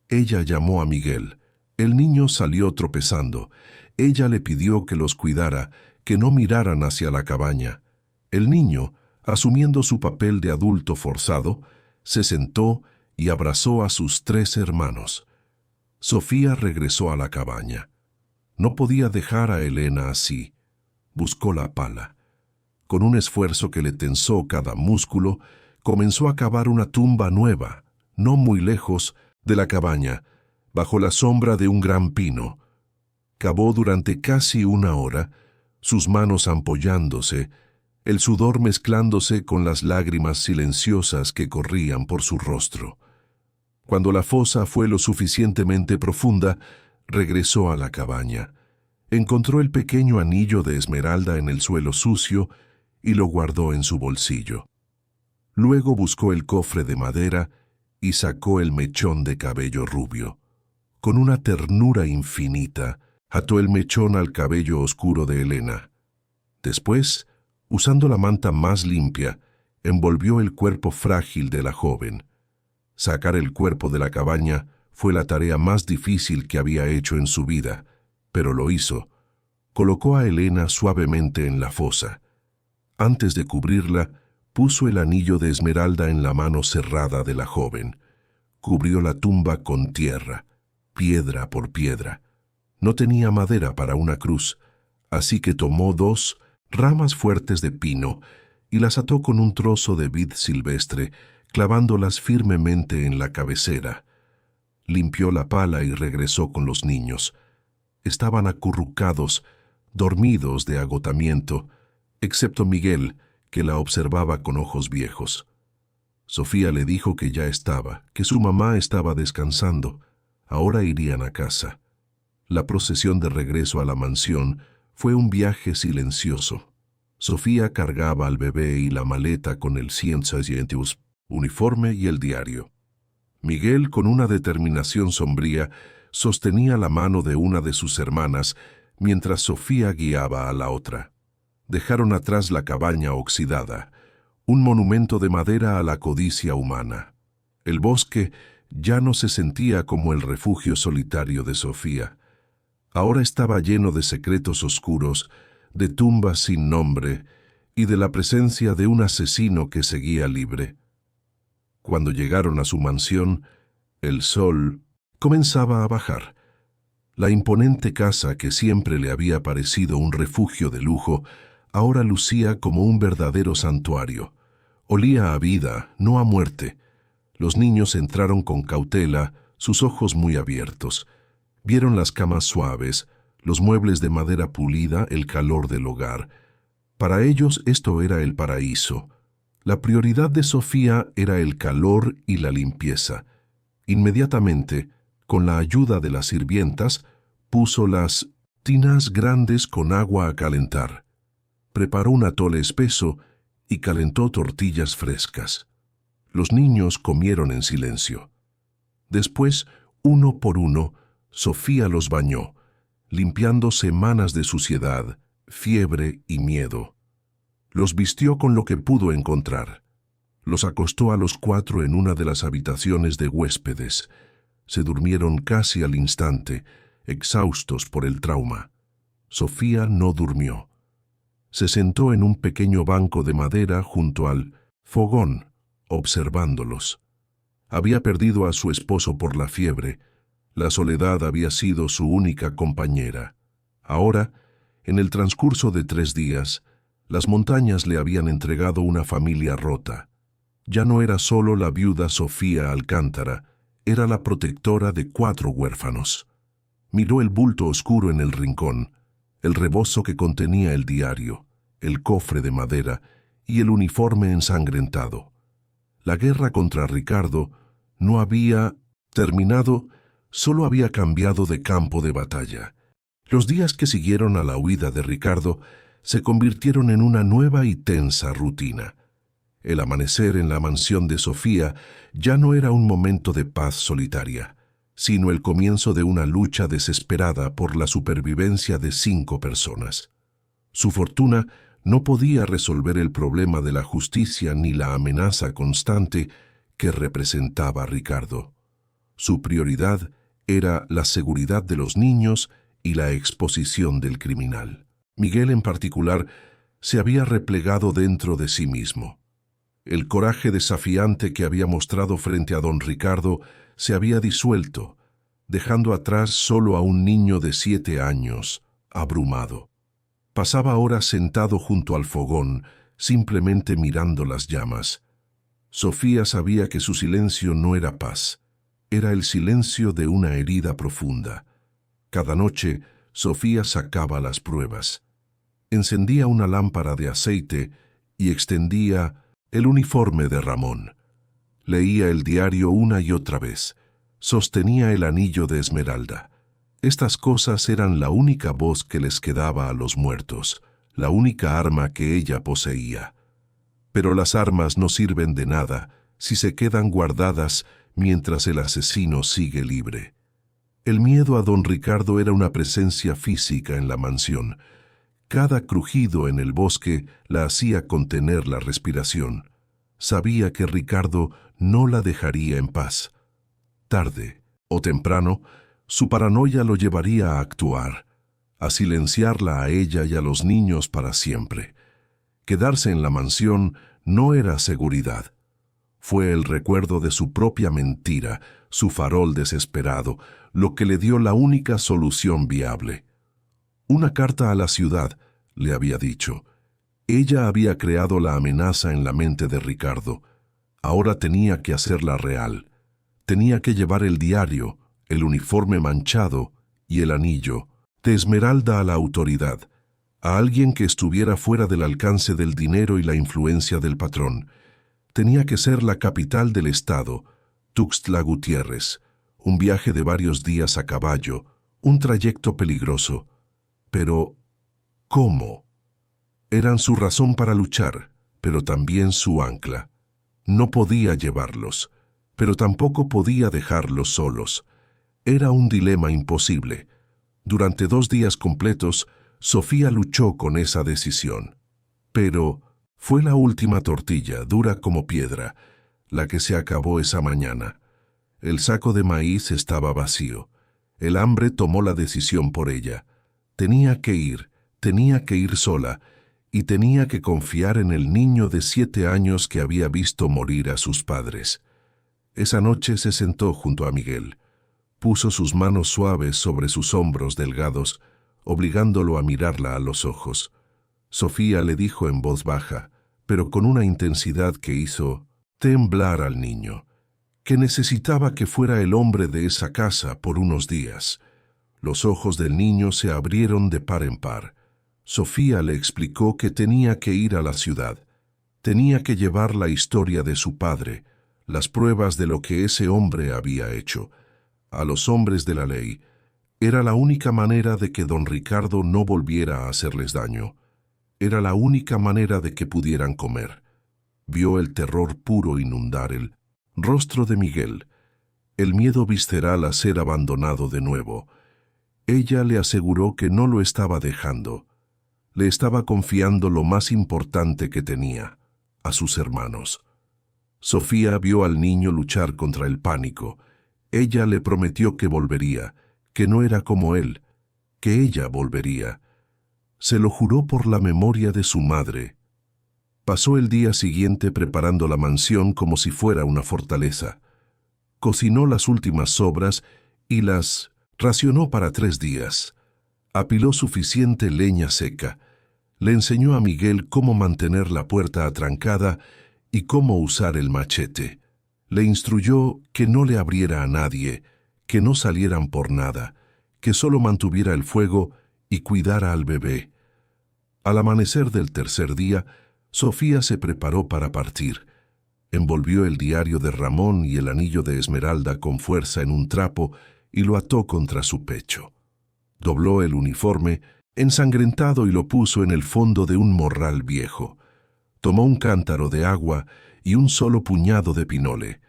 A: Ella llamó a Miguel. El niño salió tropezando. Ella le pidió que los cuidara, que no miraran hacia la cabaña. El niño, asumiendo su papel de adulto forzado, se sentó y abrazó a sus 3 hermanos. Sofía regresó a la cabaña. No podía dejar a Elena así. Buscó la pala. Con un esfuerzo que le tensó cada músculo, comenzó a cavar una tumba nueva, no muy lejos de la cabaña, bajo la sombra de un gran pino. Cavó durante casi 1 hora, sus manos ampollándose, el sudor mezclándose con las lágrimas silenciosas que corrían por su rostro. Cuando la fosa fue lo suficientemente profunda, regresó a la cabaña. Encontró el pequeño anillo de esmeralda en el suelo sucio y lo guardó en su bolsillo. Luego buscó el cofre de madera y sacó el mechón de cabello rubio. Con una ternura infinita, ató el mechón al cabello oscuro de Elena. Después, usando la manta más limpia, envolvió el cuerpo frágil de la joven. Sacar el cuerpo de la cabaña fue la tarea más difícil que había hecho en su vida, pero lo hizo. Colocó a Elena suavemente en la fosa. Antes de cubrirla, puso el anillo de esmeralda en la mano cerrada de la joven. Cubrió la tumba con tierra, piedra por piedra. No tenía madera para una cruz, así que tomó 2 ramas fuertes de pino y las ató con un trozo de vid silvestre, clavándolas firmemente en la cabecera. Limpió la pala y regresó con los niños. Estaban acurrucados, dormidos de agotamiento, excepto Miguel, que la observaba con ojos viejos. Sofía le dijo que ya estaba, que su mamá estaba descansando. Ahora irían a casa. La procesión de regreso a la mansión fue un viaje silencioso. Sofía cargaba al bebé y la maleta con el cientos uniforme y el diario. Miguel, con una determinación sombría, sostenía la mano de una de sus hermanas mientras Sofía guiaba a la otra. Dejaron atrás la cabaña oxidada, un monumento de madera a la codicia humana. El bosque ya no se sentía como el refugio solitario de Sofía. Ahora estaba lleno de secretos oscuros, de tumbas sin nombre y de la presencia de un asesino que seguía libre. Cuando llegaron a su mansión, el sol comenzaba a bajar. La imponente casa que siempre le había parecido un refugio de lujo, ahora lucía como un verdadero santuario. Olía a vida, no a muerte. Los niños entraron con cautela, sus ojos muy abiertos. Vieron las camas suaves, los muebles de madera pulida, el calor del hogar. Para ellos esto era el paraíso. La prioridad de Sofía era el calor y la limpieza. Inmediatamente, con la ayuda de las sirvientas, puso las tinas grandes con agua a calentar. Preparó un atole espeso y calentó tortillas frescas. Los niños comieron en silencio. Después, uno por uno, Sofía los bañó, limpiando semanas de suciedad, fiebre y miedo. Los vistió con lo que pudo encontrar. Los acostó a los 4 en una de las habitaciones de huéspedes. Se durmieron casi al instante, exhaustos por el trauma. Sofía no durmió. Se sentó en un pequeño banco de madera junto al fogón, observándolos. Había perdido a su esposo por la fiebre. La soledad había sido su única compañera. Ahora, en el transcurso de 3 días, las montañas le habían entregado una familia rota. Ya no era solo la viuda Sofía Alcántara, era la protectora de 4 huérfanos. Miró el bulto oscuro en el rincón, el rebozo que contenía el diario, el cofre de madera y el uniforme ensangrentado. La guerra contra Ricardo no había terminado, solo había cambiado de campo de batalla. Los días que siguieron a la huida de Ricardo se convirtieron en una nueva y tensa rutina. El amanecer en la mansión de Sofía ya no era un momento de paz solitaria, sino el comienzo de una lucha desesperada por la supervivencia de 5 personas. Su fortuna no podía resolver el problema de la justicia ni la amenaza constante que representaba Ricardo. Su prioridad era la seguridad de los niños y la exposición del criminal. Miguel, en particular, se había replegado dentro de sí mismo. El coraje desafiante que había mostrado frente a don Ricardo se había disuelto, dejando atrás solo a un niño de 7 años, abrumado. Pasaba horas sentado junto al fogón, simplemente mirando las llamas. Sofía sabía que su silencio no era paz, era el silencio de una herida profunda. Cada noche, Sofía sacaba las pruebas. Encendía una lámpara de aceite y extendía el uniforme de Ramón. Leía el diario una y otra vez. Sostenía el anillo de Esmeralda. Estas cosas eran la única voz que les quedaba a los muertos, la única arma que ella poseía. Pero las armas no sirven de nada si se quedan guardadas mientras el asesino sigue libre. El miedo a don Ricardo era una presencia física en la mansión. Cada crujido en el bosque la hacía contener la respiración. Sabía que Ricardo no la dejaría en paz. Tarde o temprano, su paranoia lo llevaría a actuar, a silenciarla a ella y a los niños para siempre. Quedarse en la mansión no era seguridad. Fue el recuerdo de su propia mentira, su farol desesperado, lo que le dio la única solución viable. Una carta a la ciudad, le había dicho. Ella había creado la amenaza en la mente de Ricardo. Ahora tenía que hacerla real. Tenía que llevar el diario, el uniforme manchado y el anillo de Esmeralda a la autoridad, a alguien que estuviera fuera del alcance del dinero y la influencia del patrón. Tenía que ser la capital del estado, Tuxtla Gutiérrez, un viaje de varios días a caballo, un trayecto peligroso. Pero, ¿cómo? Eran su razón para luchar, pero también su ancla. No podía llevarlos, pero tampoco podía dejarlos solos. Era un dilema imposible. Durante 2 días completos, Sofía luchó con esa decisión. Pero fue la última tortilla, dura como piedra, la que se acabó esa mañana. El saco de maíz estaba vacío. El hambre tomó la decisión por ella. Tenía que ir sola, y tenía que confiar en el niño de 7 años que había visto morir a sus padres. Esa noche se sentó junto a Miguel. Puso sus manos suaves sobre sus hombros delgados, obligándolo a mirarla a los ojos. Sofía le dijo en voz baja, pero con una intensidad que hizo temblar al niño, que necesitaba que fuera el hombre de esa casa por unos días. Los ojos del niño se abrieron de par en par. Sofía le explicó que tenía que ir a la ciudad. Tenía que llevar la historia de su padre, las pruebas de lo que ese hombre había hecho. A los hombres de la ley, era la única manera de que don Ricardo no volviera a hacerles daño. Era la única manera de que pudieran comer. Vio el terror puro inundar el rostro de Miguel, el miedo visceral a ser abandonado de nuevo. Ella le aseguró que no lo estaba dejando. Le estaba confiando lo más importante que tenía, a sus hermanos. Sofía vio al niño luchar contra el pánico. Ella le prometió que volvería, que no era como él, que ella volvería. Se lo juró por la memoria de su madre. Pasó el día siguiente preparando la mansión como si fuera una fortaleza. Cocinó las últimas sobras y las racionó para 3 días. Apiló suficiente leña seca. Le enseñó a Miguel cómo mantener la puerta atrancada y cómo usar el machete. Le instruyó que no le abriera a nadie, que no salieran por nada, que solo mantuviera el fuego y cuidara al bebé. Al amanecer del 3er día, Sofía se preparó para partir. Envolvió el diario de Ramón y el anillo de Esmeralda con fuerza en un trapo y lo ató contra su pecho. Dobló el uniforme, ensangrentado, y lo puso en el fondo de un morral viejo. Tomó un cántaro de agua y un solo puñado de pinole.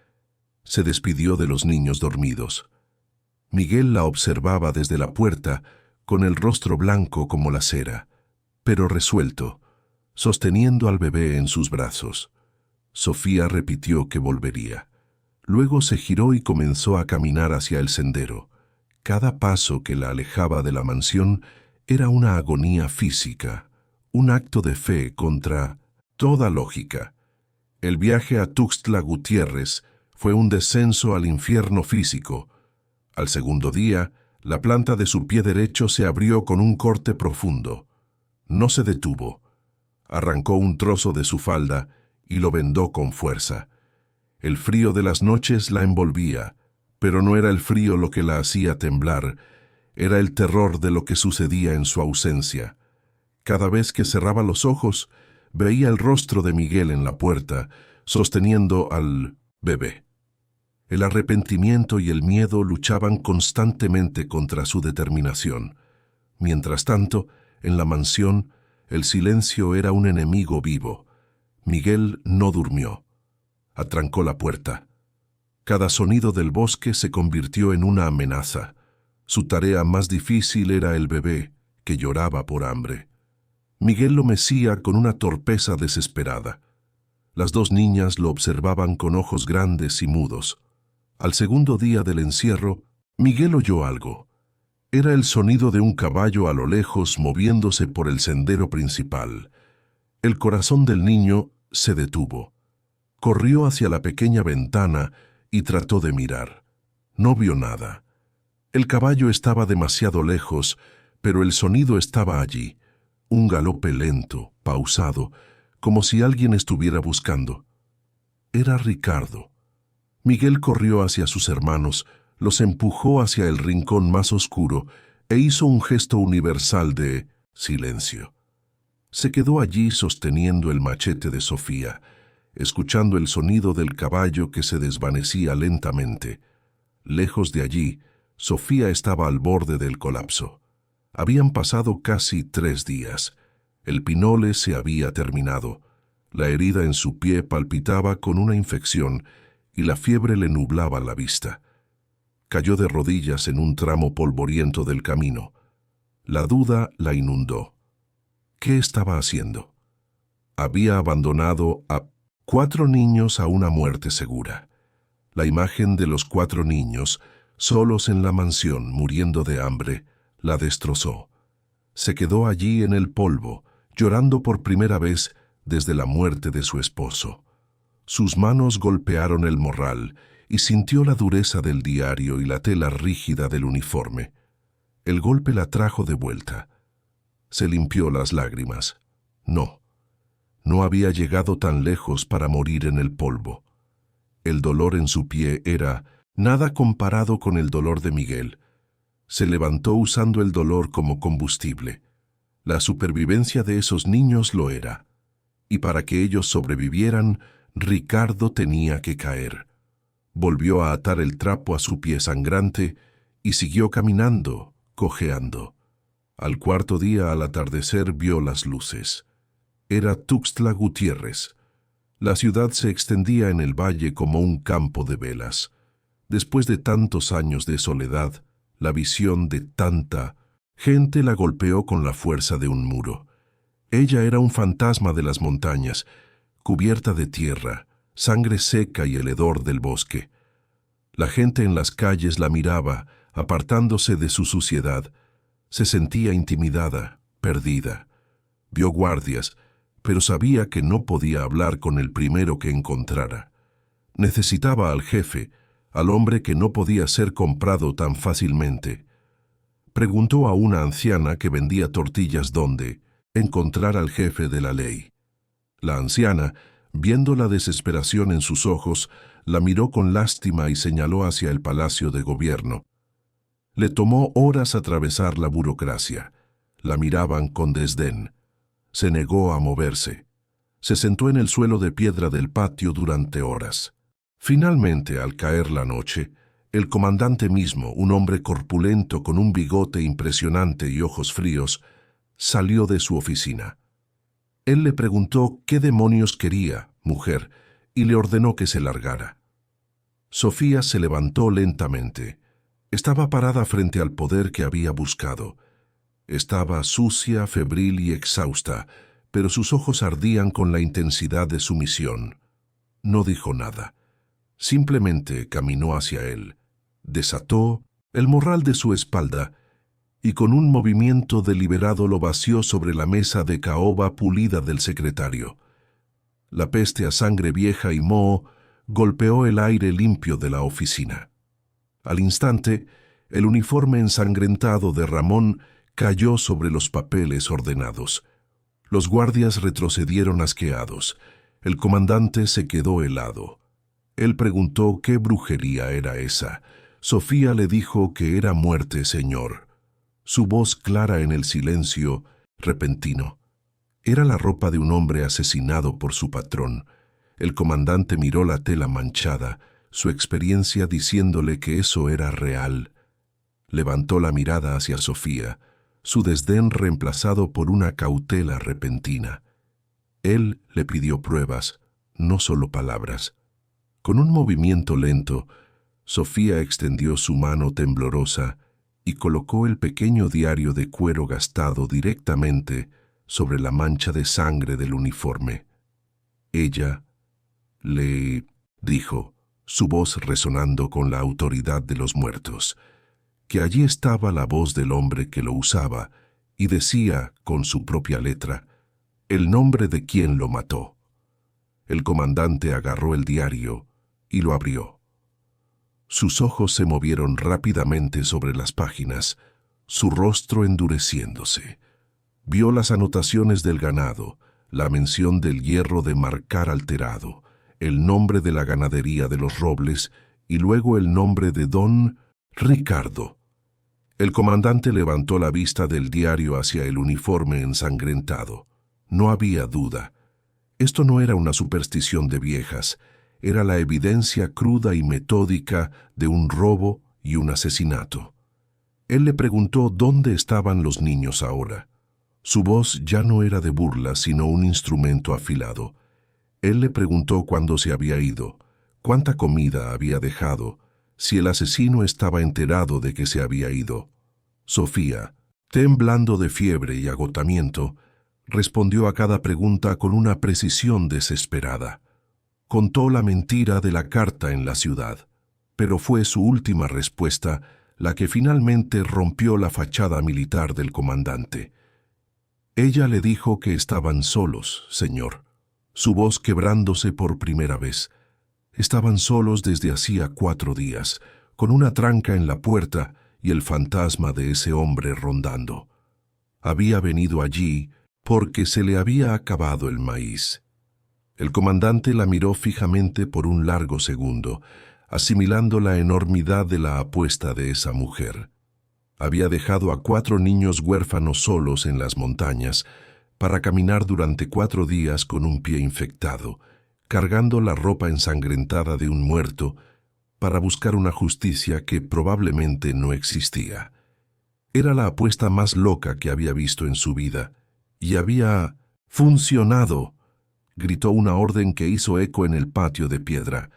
A: Se despidió de los niños dormidos. Miguel la observaba desde la puerta, con el rostro blanco como la cera, pero resuelto, sosteniendo al bebé en sus brazos. Sofía repitió que volvería. Luego se giró y comenzó a caminar hacia el sendero. Cada paso que la alejaba de la mansión era una agonía física, un acto de fe contra toda lógica. El viaje a Tuxtla Gutiérrez fue un descenso al infierno físico. Al segundo día, la planta de su pie derecho se abrió con un corte profundo. No se detuvo. Arrancó un trozo de su falda y lo vendó con fuerza. El frío de las noches la envolvía, pero no era el frío lo que la hacía temblar, era el terror de lo que sucedía en su ausencia. Cada vez que cerraba los ojos, veía el rostro de Miguel en la puerta, sosteniendo al bebé. El arrepentimiento y el miedo luchaban constantemente contra su determinación. Mientras tanto, en la mansión, el silencio era un enemigo vivo. Miguel no durmió. Atrancó la puerta. Cada sonido del bosque se convirtió en una amenaza. Su tarea más difícil era el bebé, que lloraba por hambre. Miguel lo mecía con una torpeza desesperada. Las 2 niñas lo observaban con ojos grandes y mudos. Al segundo día del encierro, Miguel oyó algo. Era el sonido de un caballo a lo lejos moviéndose por el sendero principal. El corazón del niño se detuvo. Corrió hacia la pequeña ventana y trató de mirar. No vio nada. El caballo estaba demasiado lejos, pero el sonido estaba allí. Un galope lento, pausado, como si alguien estuviera buscando. Era Ricardo. Miguel corrió hacia sus hermanos, los empujó hacia el rincón más oscuro e hizo un gesto universal de silencio. Se quedó allí sosteniendo el machete de Sofía, escuchando el sonido del caballo que se desvanecía lentamente. Lejos de allí, Sofía estaba al borde del colapso. Habían pasado casi 3 días. El pinole se había terminado. La herida en su pie palpitaba con una infección y la fiebre le nublaba la vista. Cayó de rodillas en un tramo polvoriento del camino. La duda la inundó. ¿Qué estaba haciendo? Había abandonado a 4 niños a una muerte segura. La imagen de los 4 niños, solos en la mansión, muriendo de hambre, la destrozó. Se quedó allí en el polvo, llorando por primera vez desde la muerte de su esposo. Sus manos golpearon el morral y sintió la dureza del diario y la tela rígida del uniforme. El golpe la trajo de vuelta. Se limpió las lágrimas. No había llegado tan lejos para morir en el polvo. El dolor en su pie era nada comparado con el dolor de Miguel. Se levantó usando el dolor como combustible. La supervivencia de esos niños lo era. Y para que ellos sobrevivieran, Ricardo tenía que caer. Volvió a atar el trapo a su pie sangrante y siguió caminando, cojeando. Al 4.º día al atardecer vio las luces. Era Tuxtla Gutiérrez. La ciudad se extendía en el valle como un campo de velas. Después de tantos años de soledad, la visión de tanta gente la golpeó con la fuerza de un muro. Ella era un fantasma de las montañas, cubierta de tierra, sangre seca y el hedor del bosque. La gente en las calles la miraba, apartándose de su suciedad. Se sentía intimidada, perdida. Vio guardias, pero sabía que no podía hablar con el primero que encontrara. Necesitaba al jefe, al hombre que no podía ser comprado tan fácilmente. Preguntó a una anciana que vendía tortillas dónde encontrar al jefe de la ley. La anciana, viendo la desesperación en sus ojos, la miró con lástima y señaló hacia el palacio de gobierno. Le tomó horas atravesar la burocracia. La miraban con desdén. Se negó a moverse. Se sentó en el suelo de piedra del patio durante horas. Finalmente, al caer la noche, el comandante mismo, un hombre corpulento con un bigote impresionante y ojos fríos, salió de su oficina. Él le preguntó qué demonios quería, mujer, y le ordenó que se largara. Sofía se levantó lentamente. Estaba parada frente al poder que había buscado. Estaba sucia, febril y exhausta, pero sus ojos ardían con la intensidad de su misión. No dijo nada. Simplemente caminó hacia él. Desató el morral de su espalda y con un movimiento deliberado lo vació sobre la mesa de caoba pulida del secretario. La peste a sangre vieja y moho golpeó el aire limpio de la oficina. Al instante, el uniforme ensangrentado de Ramón cayó sobre los papeles ordenados. Los guardias retrocedieron asqueados. El comandante se quedó helado. Él preguntó qué brujería era esa. Sofía le dijo que era muerte, señor. Su voz clara en el silencio repentino. Era la ropa de un hombre asesinado por su patrón. El comandante miró la tela manchada, su experiencia diciéndole que eso era real. Levantó la mirada hacia Sofía, su desdén reemplazado por una cautela repentina. Él le pidió pruebas, no solo palabras. Con un movimiento lento, Sofía extendió su mano temblorosa y colocó el pequeño diario de cuero gastado directamente sobre la mancha de sangre del uniforme. Ella le dijo, su voz resonando con la autoridad de los muertos, que allí estaba la voz del hombre que lo usaba y decía con su propia letra el nombre de quien lo mató. El comandante agarró el diario y lo abrió. Sus ojos se movieron rápidamente sobre las páginas, su rostro endureciéndose. Vio las anotaciones del ganado, la mención del hierro de marcar alterado, el nombre de la ganadería de los Robles y luego el nombre de don Ricardo. El comandante levantó la vista del diario hacia el uniforme ensangrentado. No había duda. Esto no era una superstición de viejas, era la evidencia cruda y metódica de un robo y un asesinato. Él le preguntó dónde estaban los niños ahora. Su voz ya no era de burla, sino un instrumento afilado. Él le preguntó cuándo se había ido, cuánta comida había dejado, si el asesino estaba enterado de que se había ido. Sofía, temblando de fiebre y agotamiento, respondió a cada pregunta con una precisión desesperada. Contó la mentira de la carta en la ciudad, pero fue su última respuesta la que finalmente rompió la fachada militar del comandante. Ella le dijo que estaban solos, señor, su voz quebrándose por primera vez. Estaban solos desde hacía 4 días, con una tranca en la puerta y el fantasma de ese hombre rondando. Había venido allí porque se le había acabado el maíz. El comandante la miró fijamente por un largo segundo, asimilando la enormidad de la apuesta de esa mujer. Había dejado a 4 niños huérfanos solos en las montañas para caminar durante 4 días con un pie infectado, cargando la ropa ensangrentada de un muerto para buscar una justicia que probablemente no existía. Era la apuesta más loca que había visto en su vida, y había funcionado. Gritó una orden que hizo eco en el patio de piedra.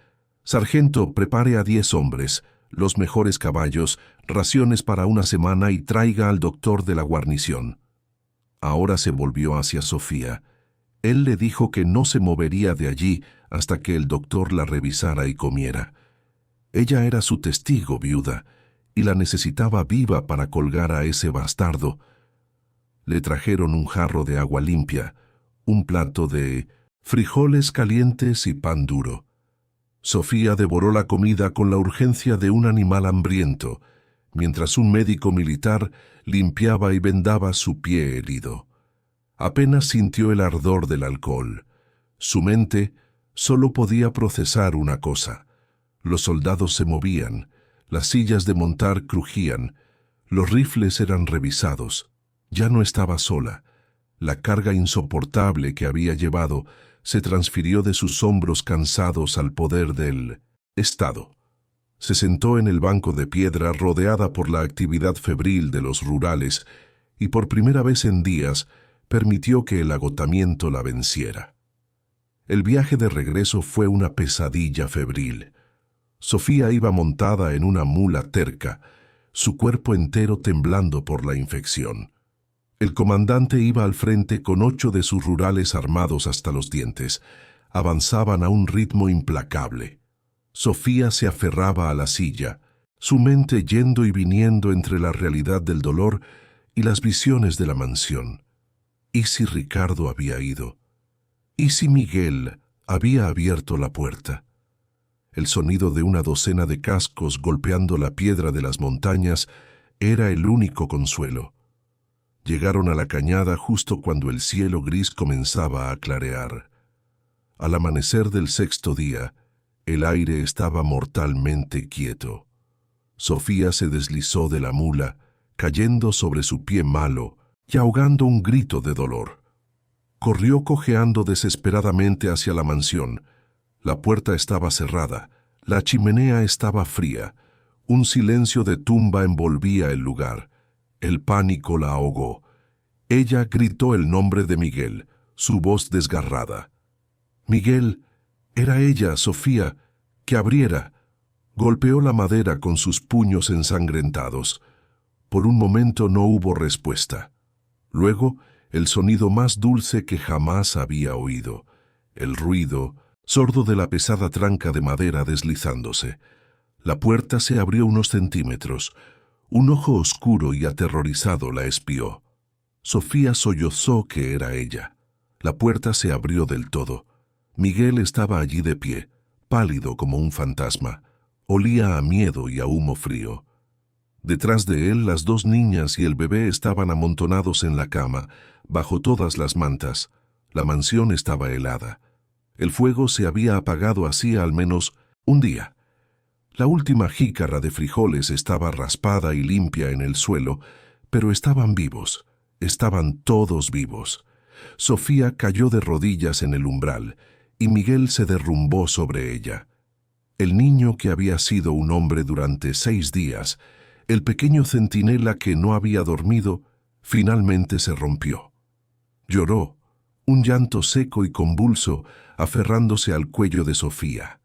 A: «Sargento, prepare a 10 hombres, los mejores caballos, raciones para una semana y traiga al doctor de la guarnición». Ahora se volvió hacia Sofía. Él le dijo que no se movería de allí hasta que el doctor la revisara y comiera. Ella era su testigo viuda, y la necesitaba viva para colgar a ese bastardo. Le trajeron un jarro de agua limpia, un plato de frijoles calientes y pan duro. Sofía devoró la comida con la urgencia de un animal hambriento, mientras un médico militar limpiaba y vendaba su pie herido. Apenas sintió el ardor del alcohol. Su mente solo podía procesar una cosa. Los soldados se movían, las sillas de montar crujían, los rifles eran revisados. Ya no estaba sola. La carga insoportable que había llevado se transfirió de sus hombros cansados al poder del Estado. Se sentó en el banco de piedra rodeada por la actividad febril de los rurales y por primera vez en días permitió que el agotamiento la venciera. El viaje de regreso fue una pesadilla febril. Sofía iba montada en una mula terca, su cuerpo entero temblando por la infección. El comandante iba al frente con 8 de sus rurales armados hasta los dientes. Avanzaban a un ritmo implacable. Sofía se aferraba a la silla, su mente yendo y viniendo entre la realidad del dolor y las visiones de la mansión. ¿Y si Ricardo había ido? ¿Y si Miguel había abierto la puerta? El sonido de una docena de cascos golpeando la piedra de las montañas era el único consuelo. Llegaron a la cañada justo cuando el cielo gris comenzaba a clarear. Al amanecer del 6º día, el aire estaba mortalmente quieto. Sofía se deslizó de la mula, cayendo sobre su pie malo y ahogando un grito de dolor. Corrió cojeando desesperadamente hacia la mansión. La puerta estaba cerrada, la chimenea estaba fría, un silencio de tumba envolvía el lugar. El pánico la ahogó. Ella gritó el nombre de Miguel, su voz desgarrada. «Miguel, era ella, Sofía, que abriera». Golpeó la madera con sus puños ensangrentados. Por un momento no hubo respuesta. Luego, el sonido más dulce que jamás había oído, el ruido sordo de la pesada tranca de madera deslizándose. La puerta se abrió unos centímetros. Un ojo oscuro y aterrorizado la espió. Sofía sollozó que era ella. La puerta se abrió del todo. Miguel estaba allí de pie, pálido como un fantasma. Olía a miedo y a humo frío. Detrás de él, las 2 niñas y el bebé estaban amontonados en la cama, bajo todas las mantas. La mansión estaba helada. El fuego se había apagado hacía al menos un día. La última jícara de frijoles estaba raspada y limpia en el suelo, pero estaban vivos, estaban todos vivos. Sofía cayó de rodillas en el umbral y Miguel se derrumbó sobre ella. El niño que había sido un hombre durante 6 días, el pequeño centinela que no había dormido, finalmente se rompió. Lloró, un llanto seco y convulso, aferrándose al cuello de Sofía.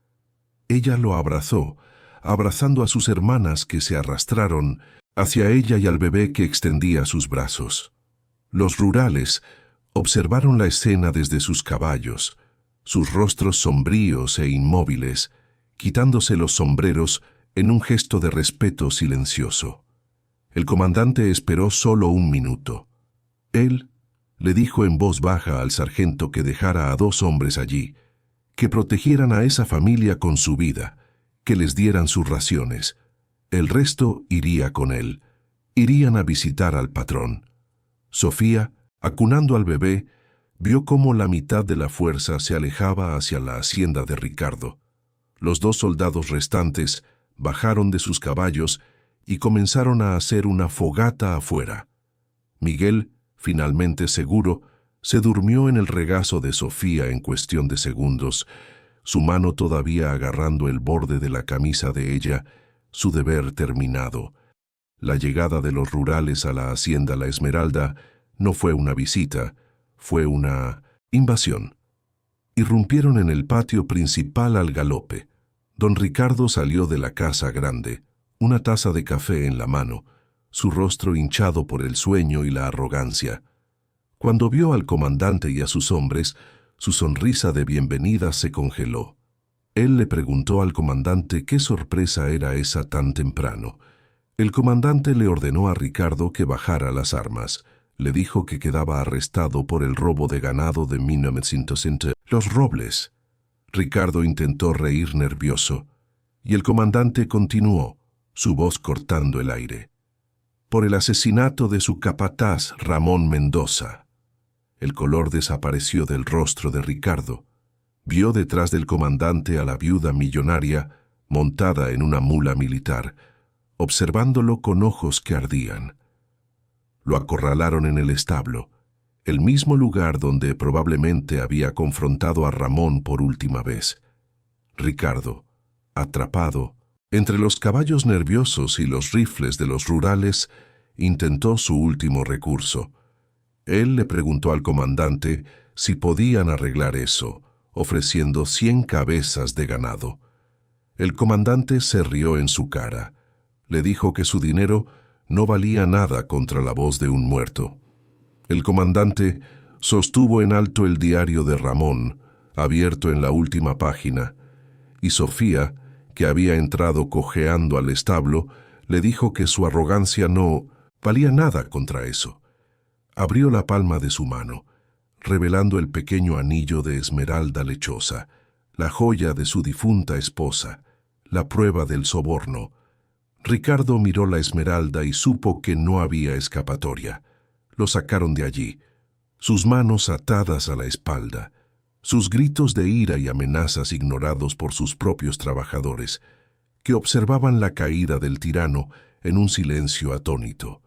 A: Ella lo abrazó, abrazando a sus hermanas que se arrastraron hacia ella y al bebé que extendía sus brazos. Los rurales observaron la escena desde sus caballos, sus rostros sombríos e inmóviles, quitándose los sombreros en un gesto de respeto silencioso. El comandante esperó solo 1 minuto. Él le dijo en voz baja al sargento que dejara a 2 hombres allí, que protegieran a esa familia con su vida, que les dieran sus raciones. El resto iría con él. Irían a visitar al patrón. Sofía, acunando al bebé, vio cómo la mitad de la fuerza se alejaba hacia la hacienda de Ricardo. Los 2 soldados restantes bajaron de sus caballos y comenzaron a hacer una fogata afuera. Miguel, finalmente seguro, se durmió en el regazo de Sofía en cuestión de segundos, su mano todavía agarrando el borde de la camisa de ella, su deber terminado. La llegada de los rurales a la hacienda La Esmeralda no fue una visita, fue una invasión. Irrumpieron en el patio principal al galope. Don Ricardo salió de la casa grande, una taza de café en la mano, su rostro hinchado por el sueño y la arrogancia. Cuando vio al comandante y a sus hombres, su sonrisa de bienvenida se congeló. Él le preguntó al comandante qué sorpresa era esa tan temprano. El comandante le ordenó a Ricardo que bajara las armas. Le dijo que quedaba arrestado por el robo de ganado de 1900 Los Robles. Ricardo intentó reír nervioso, y el comandante continuó, su voz cortando el aire. Por el asesinato de su capataz, Ramón Mendoza. El color desapareció del rostro de Ricardo. Vio detrás del comandante a la viuda millonaria, montada en una mula militar, observándolo con ojos que ardían. Lo acorralaron en el establo, el mismo lugar donde probablemente había confrontado a Ramón por última vez. Ricardo, atrapado entre los caballos nerviosos y los rifles de los rurales, intentó su último recurso. Él le preguntó al comandante si podían arreglar eso, ofreciendo 100 cabezas de ganado. El comandante se rió en su cara. Le dijo que su dinero no valía nada contra la voz de un muerto. El comandante sostuvo en alto el diario de Ramón, abierto en la última página, y Sofía, que había entrado cojeando al establo, le dijo que su arrogancia no valía nada contra eso. Abrió la palma de su mano, revelando el pequeño anillo de esmeralda lechosa, la joya de su difunta esposa, la prueba del soborno. Ricardo miró la esmeralda y supo que no había escapatoria. Lo sacaron de allí, sus manos atadas a la espalda, sus gritos de ira y amenazas ignorados por sus propios trabajadores, que observaban la caída del tirano en un silencio atónito.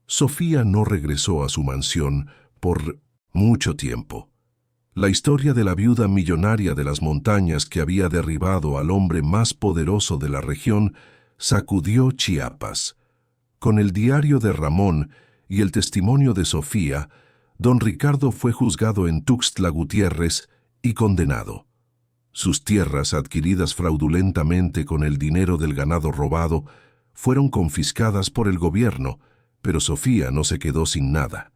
A: Sofía no regresó a su mansión por mucho tiempo. La historia de la viuda millonaria de las montañas que había derribado al hombre más poderoso de la región sacudió Chiapas. Con el diario de Ramón y el testimonio de Sofía, don Ricardo fue juzgado en Tuxtla Gutiérrez y condenado. Sus tierras, adquiridas fraudulentamente con el dinero del ganado robado, fueron confiscadas por el gobierno, pero Sofía no se quedó sin nada.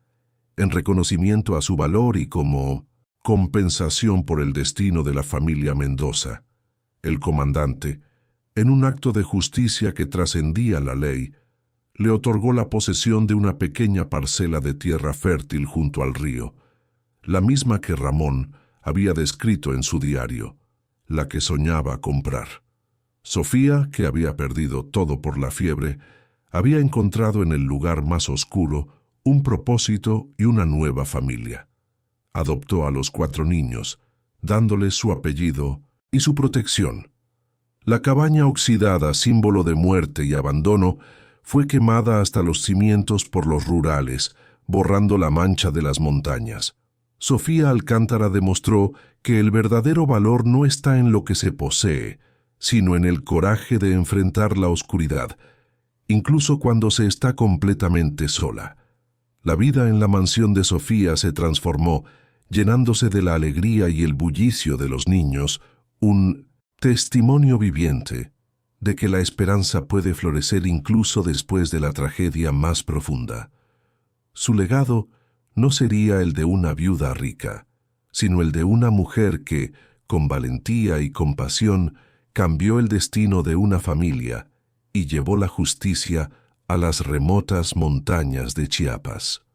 A: En reconocimiento a su valor y como compensación por el destino de la familia Mendoza, el comandante, en un acto de justicia que trascendía la ley, le otorgó la posesión de una pequeña parcela de tierra fértil junto al río, la misma que Ramón había descrito en su diario, la que soñaba comprar. Sofía, que había perdido todo por la fiebre, había encontrado en el lugar más oscuro un propósito y una nueva familia. Adoptó a los 4 niños, dándoles su apellido y su protección. La cabaña oxidada, símbolo de muerte y abandono, fue quemada hasta los cimientos por los rurales, borrando la mancha de las montañas. Sofía Alcántara demostró que el verdadero valor no está en lo que se posee, sino en el coraje de enfrentar la oscuridad, incluso cuando se está completamente sola. La vida en la mansión de Sofía se transformó, llenándose de la alegría y el bullicio de los niños, un testimonio viviente de que la esperanza puede florecer incluso después de la tragedia más profunda. Su legado no sería el de una viuda rica, sino el de una mujer que, con valentía y compasión, cambió el destino de una familia y llevó la justicia a las remotas montañas de Chiapas.